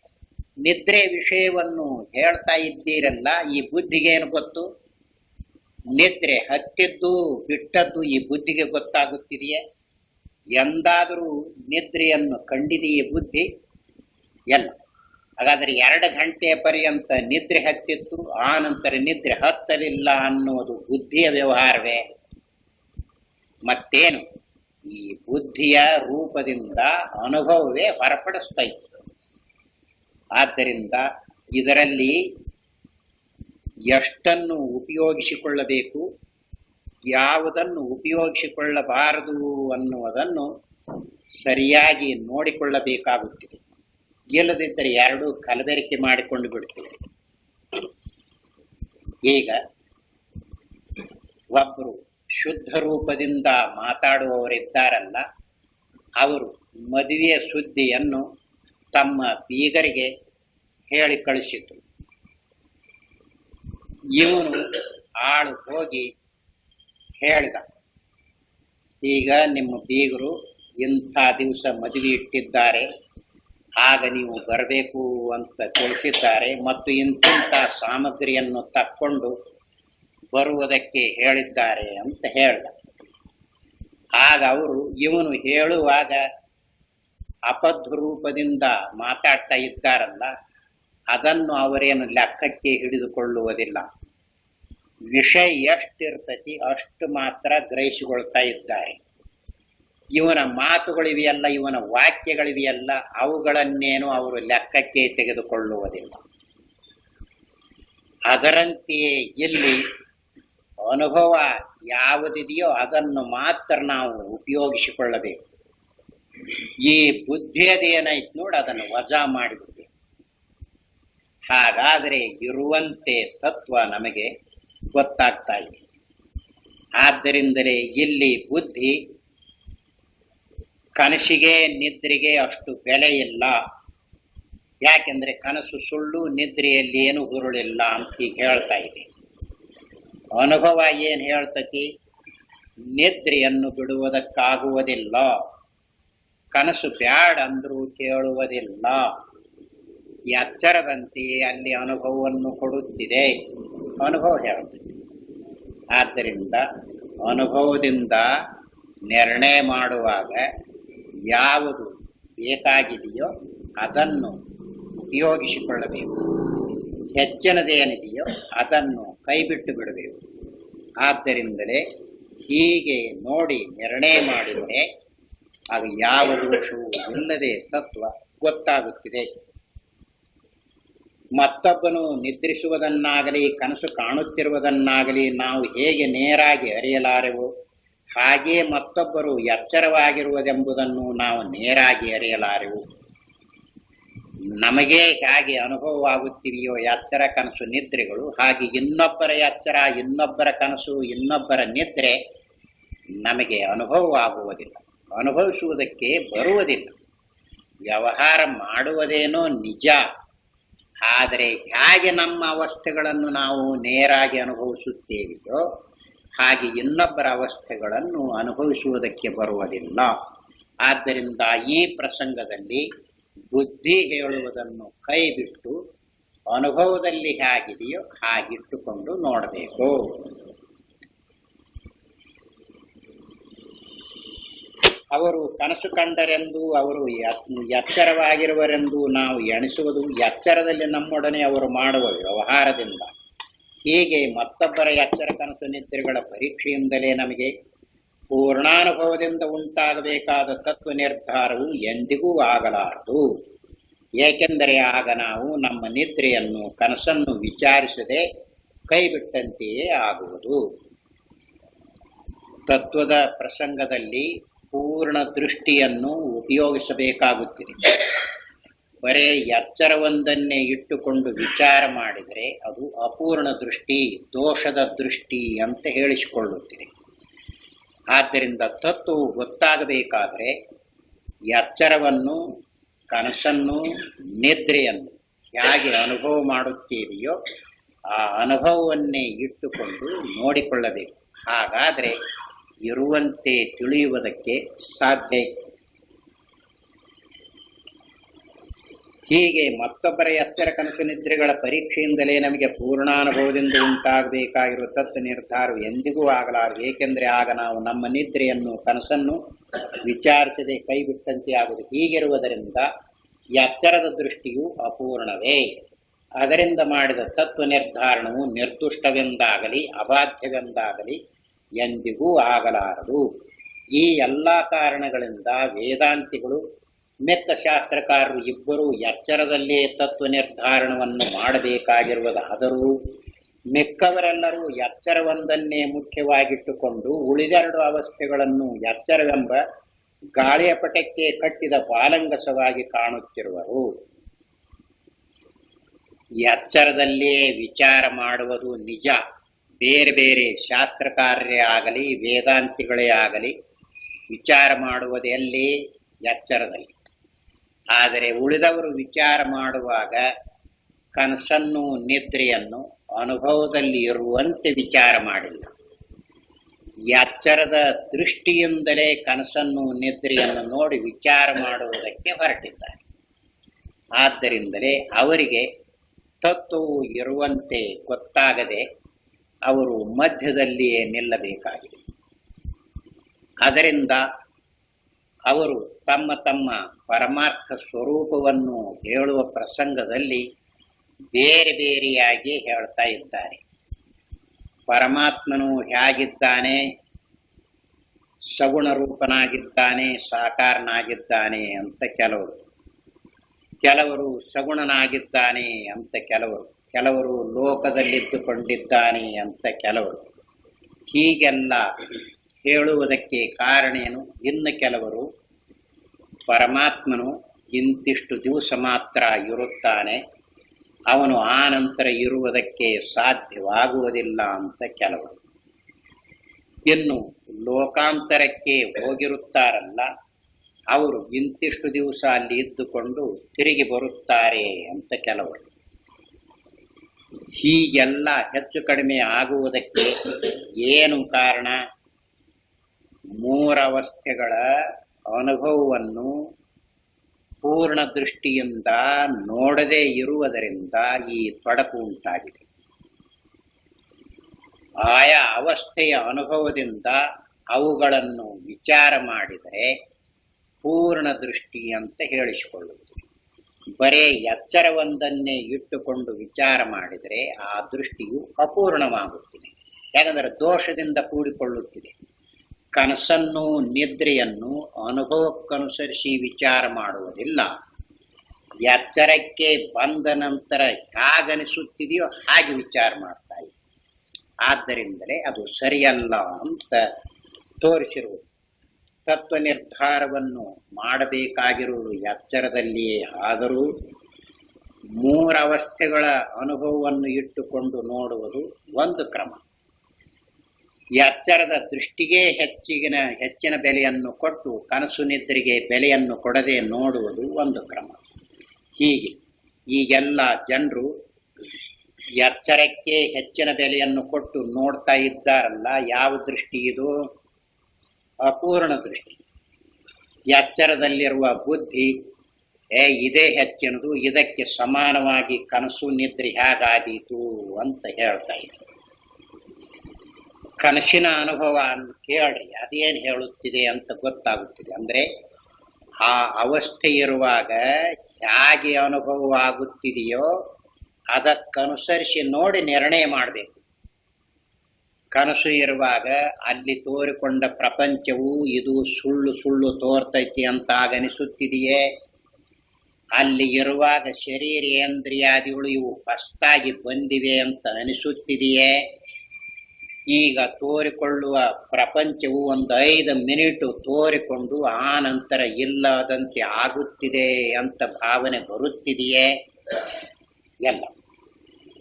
ನಿದ್ರೆ ವಿಷಯವನ್ನು ಹೇಳ್ತಾ ಇದ್ದೀರಲ್ಲ, ಈ ಬುದ್ಧಿಗೇನು ಗೊತ್ತು? ನಿದ್ರೆ ಹತ್ತಿದ್ದು ಬಿಟ್ಟದ್ದು ಈ ಬುದ್ಧಿಗೆ ಗೊತ್ತಾಗುತ್ತಿದೆಯೇ? ಎಂದಾದರೂ ನಿದ್ರೆಯನ್ನು ಕಂಡಿದೆಯೇ ಬುದ್ಧಿ? ಎಲ್ಲ. ಹಾಗಾದ್ರೆ 2 ಗಂಟೆಯ ಪರ್ಯಂತ ನಿದ್ರೆ ಹತ್ತಿತ್ತು, ಆ ನಂತರ ನಿದ್ರೆ ಹತ್ತಲಿಲ್ಲ ಅನ್ನೋದು ಬುದ್ಧಿಯ ವ್ಯವಹಾರವೇ? ಮತ್ತೇನು? ಈ ಬುದ್ಧಿಯ ರೂಪದಿಂದ ಅನುಭವವೇ ಹೊರಪಡಿಸ್ತಾ ಇತ್ತು. ಆದ್ದರಿಂದ ಇದರಲ್ಲಿ ಎಷ್ಟನ್ನು ಉಪಯೋಗಿಸಿಕೊಳ್ಳಬೇಕು, ಯಾವುದನ್ನು ಉಪಯೋಗಿಸಿಕೊಳ್ಳಬಾರದು ಅನ್ನುವುದನ್ನು ಸರಿಯಾಗಿ ನೋಡಿಕೊಳ್ಳಬೇಕಾಗುತ್ತಿದೆ. ಇಲ್ಲದಿದ್ದರೆ ಎರಡೂ ಕಲಬೆರಕೆ ಮಾಡಿಕೊಂಡು ಬಿಡ್ತೀವಿ. ಈಗ ಒಬ್ಬರು ಶುದ್ಧ ರೂಪದಿಂದ ಮಾತಾಡುವವರಿದ್ದಾರಲ್ಲ, ಅವರು ಮದುವೆಯ ಸುದ್ದಿಯನ್ನು ತಮ್ಮ ಬೀಗರಿಗೆ ಹೇಳಿ ಕಳಿಸಿತು. ಇವನು ಆಳು ಹೋಗಿ ಹೇಳಿದ, ಈಗ ನಿಮ್ಮ ಬೀಗರು ಇಂಥ ದಿವಸ ಮದುವೆ ಇಟ್ಟಿದ್ದಾರೆ, ಆಗ ನೀವು ಬರಬೇಕು ಅಂತ ತಿಳಿಸಿದ್ದಾರೆ ಮತ್ತು ಇಂತಿಂಥ ಸಾಮಗ್ರಿಯನ್ನು ತಕ್ಕೊಂಡು ಬರುವುದಕ್ಕೆ ಹೇಳಿದ್ದಾರೆ ಅಂತ ಹೇಳ್ದ. ಆಗ ಅವರು ಇವನು ಹೇಳುವಾಗ ಅಪದ್ಧ ರೂಪದಿಂದ ಮಾತಾಡ್ತಾ ಇದ್ದಾರಲ್ಲ, ಅದನ್ನು ಅವರೇನು ಲೆಕ್ಕಕ್ಕೆ ಹಿಡಿದುಕೊಳ್ಳುವುದಿಲ್ಲ. ವಿಷಯ ಎಷ್ಟಿರ್ತತಿ ಅಷ್ಟು ಮಾತ್ರ ಗ್ರಹಿಸಿಕೊಳ್ತಾ ಇದ್ದಾರೆ. ಇವನ ಮಾತುಗಳಿವೆಯಲ್ಲ, ಇವನ ವಾಕ್ಯಗಳಿವೆಯಲ್ಲ, ಅವುಗಳನ್ನೇನು ಅವರು ಲೆಕ್ಕಕ್ಕೆ ತೆಗೆದುಕೊಳ್ಳುವುದಿಲ್ಲ. ಅದರಂತೆಯೇ ಇಲ್ಲಿ ಅನುಭವ ಯಾವುದಿದೆಯೋ ಅದನ್ನು ಮಾತ್ರ ನಾವು ಉಪಯೋಗಿಸಿಕೊಳ್ಳಬೇಕು. ಈ ಬುದ್ಧಿಯದೇನಾಯ್ತು ನೋಡಿ, ಅದನ್ನು ವಜಾ ಮಾಡಿಬಿಡ್ಬೇಕು. ಹಾಗಾದರೆ ಇರುವಂತೆ ತತ್ವ ನಮಗೆ ಗೊತ್ತಾಗ್ತಾ ಇದೆ. ಆದ್ದರಿಂದಲೇ ಇಲ್ಲಿ ಬುದ್ಧಿ ಕನಸಿಗೆ ನಿದ್ರೆಗೆ ಅಷ್ಟು ಬೆಲೆ ಇಲ್ಲ. ಯಾಕೆಂದ್ರೆ ಕನಸು ಸುಳ್ಳು, ನಿದ್ರೆಯಲ್ಲಿ ಏನು ಹುರುಳಿಲ್ಲ ಅಂತ ಈಗ ಹೇಳ್ತಾ ಇದೆ. ಅನುಭವ ಏನ್ ಹೇಳ್ತತಿ? ನಿದ್ರೆಯನ್ನು ಬಿಡುವುದಕ್ಕಾಗುವುದಿಲ್ಲ, ಕನಸು ಬ್ಯಾಡ್ ಅಂದ್ರೂ ಕೇಳುವುದಿಲ್ಲ. ಎಚ್ಚರದಂತೆಯೇ ಅಲ್ಲಿ ಅನುಭವವನ್ನು ಕೊಡುತ್ತಿದೆ, ಅನುಭವ ಹೇಳ್ತದೆ. ಆದ್ದರಿಂದ ಅನುಭವದಿಂದ ನಿರ್ಣಯ ಮಾಡುವಾಗ ಯಾವುದು ಬೇಕಾಗಿದೆಯೋ ಅದನ್ನು ಉಪಯೋಗಿಸಿಕೊಳ್ಳಬೇಕು. ಹೆಚ್ಚಿನದೇನಿದೆಯೋ ಅದನ್ನು ಕೈಬಿಟ್ಟು ಬಿಡಬೇಕು. ಆದ್ದರಿಂದಲೇ ಹೀಗೆ ನೋಡಿ ನಿರ್ಣಯ ಮಾಡಿದರೆ ಆಗ ಯಾವ ದೋಷವೂ ಇಲ್ಲದೆ ತತ್ವ ಗೊತ್ತಾಗುತ್ತಿದೆ. ಮತ್ತೊಬ್ಬನು ನಿದ್ರಿಸುವುದನ್ನಾಗಲಿ ಕನಸು ಕಾಣುತ್ತಿರುವುದನ್ನಾಗಲಿ ನಾವು ಹೇಗೆ ನೇರಾಗಿ ಅರಿಯಲಾರೆವೋ ಹಾಗೆಯೇ ಮತ್ತೊಬ್ಬರು ಎಚ್ಚರವಾಗಿರುವುದೆಂಬುದನ್ನು ನಾವು ನೇರಾಗಿ ಅರಿಯಲಾರೆವು. ನಮಗೆ ಹೇಗೆ ಅನುಭವವಾಗುತ್ತಿವೆಯೋ ಎಚ್ಚರ ಕನಸು ನಿದ್ರೆಗಳು, ಹಾಗೆ ಇನ್ನೊಬ್ಬರ ಎಚ್ಚರ, ಇನ್ನೊಬ್ಬರ ಕನಸು, ಇನ್ನೊಬ್ಬರ ನಿದ್ರೆ ನಮಗೆ ಅನುಭವವಾಗುವುದಿಲ್ಲ, ಅನುಭವಿಸುವುದಕ್ಕೆ ಬರುವುದಿಲ್ಲ. ವ್ಯವಹಾರ ಮಾಡುವುದೇನೋ ನಿಜ, ಆದರೆ ಹೇಗೆ ನಮ್ಮ ಅವಸ್ಥೆಗಳನ್ನು ನಾವು ನೇರಾಗಿ ಅನುಭವಿಸುತ್ತೇವೆಯೋ ಹಾಗೆ ಇನ್ನೊಬ್ಬರ ಅವಸ್ಥೆಗಳನ್ನು ಅನುಭವಿಸುವುದಕ್ಕೆ ಬರುವುದಿಲ್ಲ. ಆದ್ದರಿಂದ ಈ ಪ್ರಸಂಗದಲ್ಲಿ ಬುದ್ಧಿ ಹೇಳುವುದನ್ನು ಕೈಬಿಟ್ಟು ಅನುಭವದಲ್ಲಿ ಹೇಗಿದೆಯೋ ಹಾಗಿಟ್ಟುಕೊಂಡು ನೋಡಬೇಕು. ಅವರು ಕನಸು ಕಂಡರೆಂದು, ಅವರು ಎಚ್ಚರವಾಗಿರುವರೆಂದು ನಾವು ಎಣಿಸುವುದು ಎಚ್ಚರದಲ್ಲಿ ನಮ್ಮೊಡನೆ ಅವರು ಮಾಡುವ ವ್ಯವಹಾರದಿಂದ. ಹೀಗೆ ಮತ್ತೊಬ್ಬರ ಎಚ್ಚರ ಕನಸು ನಿದ್ರೆಗಳ ಪರೀಕ್ಷೆಯಿಂದಲೇ ನಮಗೆ ಪೂರ್ಣಾನುಭವದಿಂದ ಉಂಟಾಗಬೇಕಾದ ತತ್ವ ನಿರ್ಧಾರವು ಎಂದಿಗೂ ಆಗಲಾರದು. ಏಕೆಂದರೆ ಆಗ ನಾವು ನಮ್ಮ ನಿದ್ರೆಯನ್ನು ಕನಸನ್ನು ವಿಚಾರಿಸದೆ ಕೈಬಿಟ್ಟಂತೆಯೇ ಆಗುವುದು. ತತ್ವದ ಪ್ರಸಂಗದಲ್ಲಿ ಪೂರ್ಣ ದೃಷ್ಟಿಯನ್ನು ಉಪಯೋಗಿಸಬೇಕಾಗುತ್ತದೆ. ಬರೇ ಎಚ್ಚರವೊಂದನ್ನೇ ಇಟ್ಟುಕೊಂಡು ವಿಚಾರ ಮಾಡಿದರೆ ಅದು ಅಪೂರ್ಣ ದೃಷ್ಟಿ, ದೋಷದ ದೃಷ್ಟಿ ಅಂತ ಹೇಳಿಸಿಕೊಳ್ಳುತ್ತಿದೆ. ಆದ್ದರಿಂದ ತತ್ವವು ಗೊತ್ತಾಗಬೇಕಾದರೆ ಎಚ್ಚರವನ್ನು, ಕನಸನ್ನು, ನಿದ್ರೆಯನ್ನು ಹೇಗೆ ಅನುಭವ ಮಾಡುತ್ತೇವೆಯೋ ಆ ಅನುಭವವನ್ನೇ ಇಟ್ಟುಕೊಂಡು ನೋಡಿಕೊಳ್ಳಬೇಕು. ಹಾಗಾದರೆ ಇರುವಂತೆ ತಿಳಿಯುವುದಕ್ಕೆ ಸಾಧ್ಯ. ಹೀಗೆ ಮತ್ತೊಬ್ಬರ ಎಚ್ಚರ ಕನಸು ನಿದ್ರೆಗಳ ಪರೀಕ್ಷೆಯಿಂದಲೇ ನಮಗೆ ಪೂರ್ಣಾನುಭವದಿಂದ ಉಂಟಾಗಬೇಕಾಗಿರುವ ತತ್ವ ನಿರ್ಧಾರವು ಎಂದಿಗೂ ಆಗಲಾರದು. ಏಕೆಂದರೆ ಆಗ ನಾವು ನಮ್ಮ ನಿದ್ರೆಯನ್ನು, ಕನಸನ್ನು ವಿಚಾರಿಸದೆ ಕೈಬಿಟ್ಟಂತೆ ಆಗುವುದು. ಹೀಗಿರುವುದರಿಂದ ಎಚ್ಚರದ ದೃಷ್ಟಿಯು ಅಪೂರ್ಣವೇ. ಅದರಿಂದ ಮಾಡಿದ ತತ್ವ ನಿರ್ಧಾರಣವು ನಿರ್ದುಷ್ಟವೆಂದಾಗಲಿ ಅಬಾಧ್ಯವೆಂದಾಗಲಿ ಎಂದಿಗೂ ಆಗಲಾರದು. ಈ ಎಲ್ಲ ಕಾರಣಗಳಿಂದ ವೇದಾಂತಿಗಳು, ಮಿಕ್ಕ ಶಾಸ್ತ್ರಕಾರರು ಇಬ್ಬರೂ ಎಚ್ಚರದಲ್ಲೇ ತತ್ವ ನಿರ್ಧಾರಣವನ್ನು ಮಾಡಬೇಕಾಗಿರುವುದಾದರೂ ಮಿಕ್ಕವರೆಲ್ಲರೂ ಎಚ್ಚರವೊಂದನ್ನೇ ಮುಖ್ಯವಾಗಿಟ್ಟುಕೊಂಡು ಉಳಿದೆರಡು ಅವಸ್ಥೆಗಳನ್ನು ಎಚ್ಚರವೆಂಬ ಗಾಳಿಯ ಪಟಕ್ಕೆ ಕಟ್ಟಿದ ಬಾಲಂಗಸವಾಗಿ ಕಾಣುತ್ತಿರುವರು. ಎಚ್ಚರದಲ್ಲೇ ವಿಚಾರ ಮಾಡುವುದು ನಿಜ. ಬೇರೆ ಬೇರೆ ಶಾಸ್ತ್ರಕಾರರೇ ಆಗಲಿ ವೇದಾಂತಿಗಳೇ ಆಗಲಿ ವಿಚಾರ ಮಾಡುವುದೆಲ್ಲಿ? ಎಚ್ಚರದಲ್ಲಿ. ಆದರೆ ಉಳಿದವರು ವಿಚಾರ ಮಾಡುವಾಗ ಕನಸನ್ನು, ನಿದ್ರೆಯನ್ನು ಅನುಭವದಲ್ಲಿ ಇರುವಂತೆ ವಿಚಾರ ಮಾಡಿಲ್ಲ. ಎಚ್ಚರದ ದೃಷ್ಟಿಯಿಂದಲೇ ಕನಸನ್ನು, ನಿದ್ರೆಯನ್ನು ನೋಡಿ ವಿಚಾರ ಮಾಡುವುದಕ್ಕೆ ಹೊರಟಿದ್ದಾರೆ. ಆದ್ದರಿಂದಲೇ ಅವರಿಗೆ ತತ್ವವು ಇರುವಂತೆ ಗೊತ್ತಾಗದೆ ಅವರು ಮಧ್ಯದಲ್ಲಿಯೇ ನಿಲ್ಲಬೇಕಾಗಿದೆ. ಅದರಿಂದ ಅವರು ತಮ್ಮ ತಮ್ಮ ಪರಮಾರ್ಥ ಸ್ವರೂಪವನ್ನು ಹೇಳುವ ಪ್ರಸಂಗದಲ್ಲಿ ಬೇರೆ ಬೇರೆಯಾಗಿ ಹೇಳ್ತಾ ಇದ್ದಾರೆ. ಪರಮಾತ್ಮನು ಹೇಗಿದ್ದಾನೆ? ಸಗುಣ ರೂಪನಾಗಿದ್ದಾನೆ, ಸಾಕಾರನಾಗಿದ್ದಾನೆ ಅಂತ ಕೆಲವರು ಸಗುಣನಾಗಿದ್ದಾನೆ ಅಂತ ಕೆಲವರು ಲೋಕದಲ್ಲಿದ್ದುಕೊಂಡಿದ್ದಾನೆ ಅಂತ ಕೆಲವರು. ಹೀಗೆಲ್ಲ ಹೇಳುವುದಕ್ಕೆ ಕಾರಣೇನು? ಇನ್ನು ಕೆಲವರು ಪರಮಾತ್ಮನು ಇಂತಿಷ್ಟು ದಿವಸ ಮಾತ್ರ ಇರುತ್ತಾನೆ, ಅವನು ಆ ನಂತರ ಇರುವುದಕ್ಕೆ ಸಾಧ್ಯವಾಗುವುದಿಲ್ಲ ಅಂತ ಕೆಲವರು. ಇನ್ನು ಲೋಕಾಂತರಕ್ಕೆ ಹೋಗಿರುತ್ತಾರಲ್ಲ, ಅವರು ಇಂತಿಷ್ಟು ದಿವಸ ಅಲ್ಲಿ ಇದ್ದುಕೊಂಡು ತಿರುಗಿ ಬರುತ್ತಾರೆ ಅಂತ ಕೆಲವರು. ಹೀಗೆಲ್ಲ ಹೆಚ್ಚು ಕಡಿಮೆ ಆಗುವುದಕ್ಕೆ ಏನು ಕಾರಣ? ಮೂರವಸ್ಥೆಗಳ ಅನುಭವವನ್ನು ಪೂರ್ಣ ದೃಷ್ಟಿಯಿಂದ ನೋಡದೇ ಇರುವುದರಿಂದ ಈ ತೊಡಕು ಉಂಟಾಗಿದೆ. ಆಯಾ ಅವಸ್ಥೆಯ ಅನುಭವದಿಂದ ಅವುಗಳನ್ನು ವಿಚಾರ ಮಾಡಿದರೆ ಪೂರ್ಣ ದೃಷ್ಟಿ ಅಂತ ಹೇಳಿಸಿಕೊಳ್ಳುತ್ತದೆ. ಬರೇ ಎಚ್ಚರವೊಂದನ್ನೇ ಇಟ್ಟುಕೊಂಡು ವಿಚಾರ ಮಾಡಿದರೆ ಆ ದೃಷ್ಟಿಯು ಅಪೂರ್ಣವಾಗುತ್ತಿದೆ. ಯಾಕಂದರೆ ದೋಷದಿಂದ ಕೂಡಿಕೊಳ್ಳುತ್ತಿದೆ. ಕನಸನ್ನು ನಿದ್ರೆಯನ್ನು ಅನುಭವಕ್ಕನುಸರಿಸಿ ವಿಚಾರ ಮಾಡುವುದಿಲ್ಲ. ಎಚ್ಚರಕ್ಕೆ ಬಂದ ನಂತರ ಹೇಗನಿಸುತ್ತಿದೆಯೋ ಹಾಗೆ ವಿಚಾರ ಮಾಡ್ತಾ ಇದೆ. ಆದ್ದರಿಂದಲೇ ಅದು ಸರಿಯಲ್ಲ ಅಂತ ತೋರಿಸಿರುವುದು. ತತ್ವ ನಿರ್ಧಾರವನ್ನು ಮಾಡಬೇಕಾಗಿರುವುದು ಎಚ್ಚರದಲ್ಲಿಯೇ. ಆದರೂ ಮೂರವಸ್ಥೆಗಳ ಅನುಭವವನ್ನು ಇಟ್ಟುಕೊಂಡು ನೋಡುವುದು ಒಂದು ಕ್ರಮ. ಎಚ್ಚರದ ದೃಷ್ಟಿಗೆ ಹೆಚ್ಚಿನ ಬೆಲೆಯನ್ನು ಕೊಟ್ಟು ಕನಸು ನಿದ್ರೆಗೆ ಬೆಲೆಯನ್ನು ಕೊಡದೆ ನೋಡುವುದು ಒಂದು ಕ್ರಮ. ಹೀಗೆ ಈಗೆಲ್ಲ ಜನರು ಎಚ್ಚರಕ್ಕೆ ಹೆಚ್ಚಿನ ಬೆಲೆಯನ್ನು ಕೊಟ್ಟು ನೋಡ್ತಾ ಇದ್ದಾರಲ್ಲ. ಯಾವ ದೃಷ್ಟಿ ಇದು? ಅಪೂರ್ಣ ದೃಷ್ಟಿ. ಎಚ್ಚರದಲ್ಲಿರುವ ಬುದ್ಧಿ ಇದೇ ಹೆಚ್ಚಿನದು, ಇದಕ್ಕೆ ಸಮಾನವಾಗಿ ಕನಸು ನಿದ್ರೆ ಹೇಗಾದೀತು ಅಂತ ಹೇಳ್ತಾ ಇದೆ. ಕನಸಿನ ಅನುಭವ ಕೇಳ್ರಿ, ಅದೇನು ಹೇಳುತ್ತಿದೆ ಅಂತ ಗೊತ್ತಾಗುತ್ತಿದೆ. ಅಂದ್ರೆ ಆ ಅವಸ್ಥೆ ಇರುವಾಗ ಹೇಗೆ ಅನುಭವವಾಗುತ್ತಿದೆಯೋ ಅದಕ್ಕನುಸರಿಸಿ ನೋಡಿ ನಿರ್ಣಯ ಮಾಡಬೇಕು. ಕನಸು ಇರುವಾಗ ಅಲ್ಲಿ ತೋರಿಕೊಂಡ ಪ್ರಪಂಚವು ಇದು ಸುಳ್ಳು ಸುಳ್ಳು ತೋರ್ತೈತಿ ಅಂತ ಆಗನಿಸುತ್ತಿದೆಯೇ? ಅಲ್ಲಿ ಇರುವಾಗ ಶರೀರೇಂದ್ರಿಯಾದಿಗಳು ಇವು ಹೊಸದಾಗಿ ಬಂದಿವೆ ಅಂತ ಅನಿಸುತ್ತಿದೆಯೇ? ಈಗ ತೋರಿಕೊಳ್ಳುವ ಪ್ರಪಂಚವು ಒಂದು 5 ಮಿನಿಟು ತೋರಿಕೊಂಡು ಆ ನಂತರ ಇಲ್ಲದಂತೆ ಆಗುತ್ತಿದೆ ಅಂತ ಭಾವನೆ ಬರುತ್ತಿದೆಯೇ? ಎಲ್ಲ.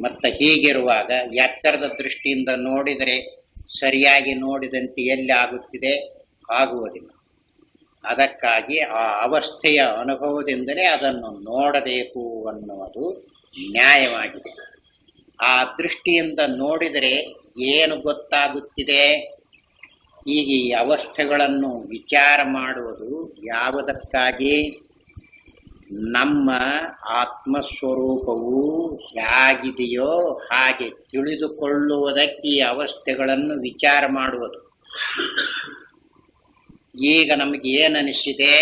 ಮತ್ತೆ ಹೀಗಿರುವಾಗ ಎಚ್ಚರದ ದೃಷ್ಟಿಯಿಂದ ನೋಡಿದರೆ ಸರಿಯಾಗಿ ನೋಡಿದಂತೆ ಎಲ್ಲಿ ಆಗುತ್ತಿದೆ? ಆಗುವುದಿಲ್ಲ. ಅದಕ್ಕಾಗಿ ಆ ಅವಸ್ಥೆಯ ಅನುಭವದಿಂದಲೇ ಅದನ್ನು ನೋಡಬೇಕು ಅನ್ನುವುದು ನ್ಯಾಯವಾಗಿದೆ. ಆ ದೃಷ್ಟಿಯಿಂದ ನೋಡಿದರೆ ಏನು ಗೊತ್ತಾಗುತ್ತಿದೆ? ಈಗ ಈ ಅವಸ್ಥೆಗಳನ್ನು ವಿಚಾರ ಮಾಡುವುದು ಯಾವುದಕ್ಕಾಗಿ? ನಮ್ಮ ಆತ್ಮಸ್ವರೂಪವು ಹೇಗಿದೆಯೋ ಹಾಗೆ ತಿಳಿದುಕೊಳ್ಳುವುದಕ್ಕೆ ಈ ಅವಸ್ಥೆಗಳನ್ನು ವಿಚಾರ ಮಾಡುವುದು. ಈಗ ನಮಗೆ ಏನನಿಸಿದೆ?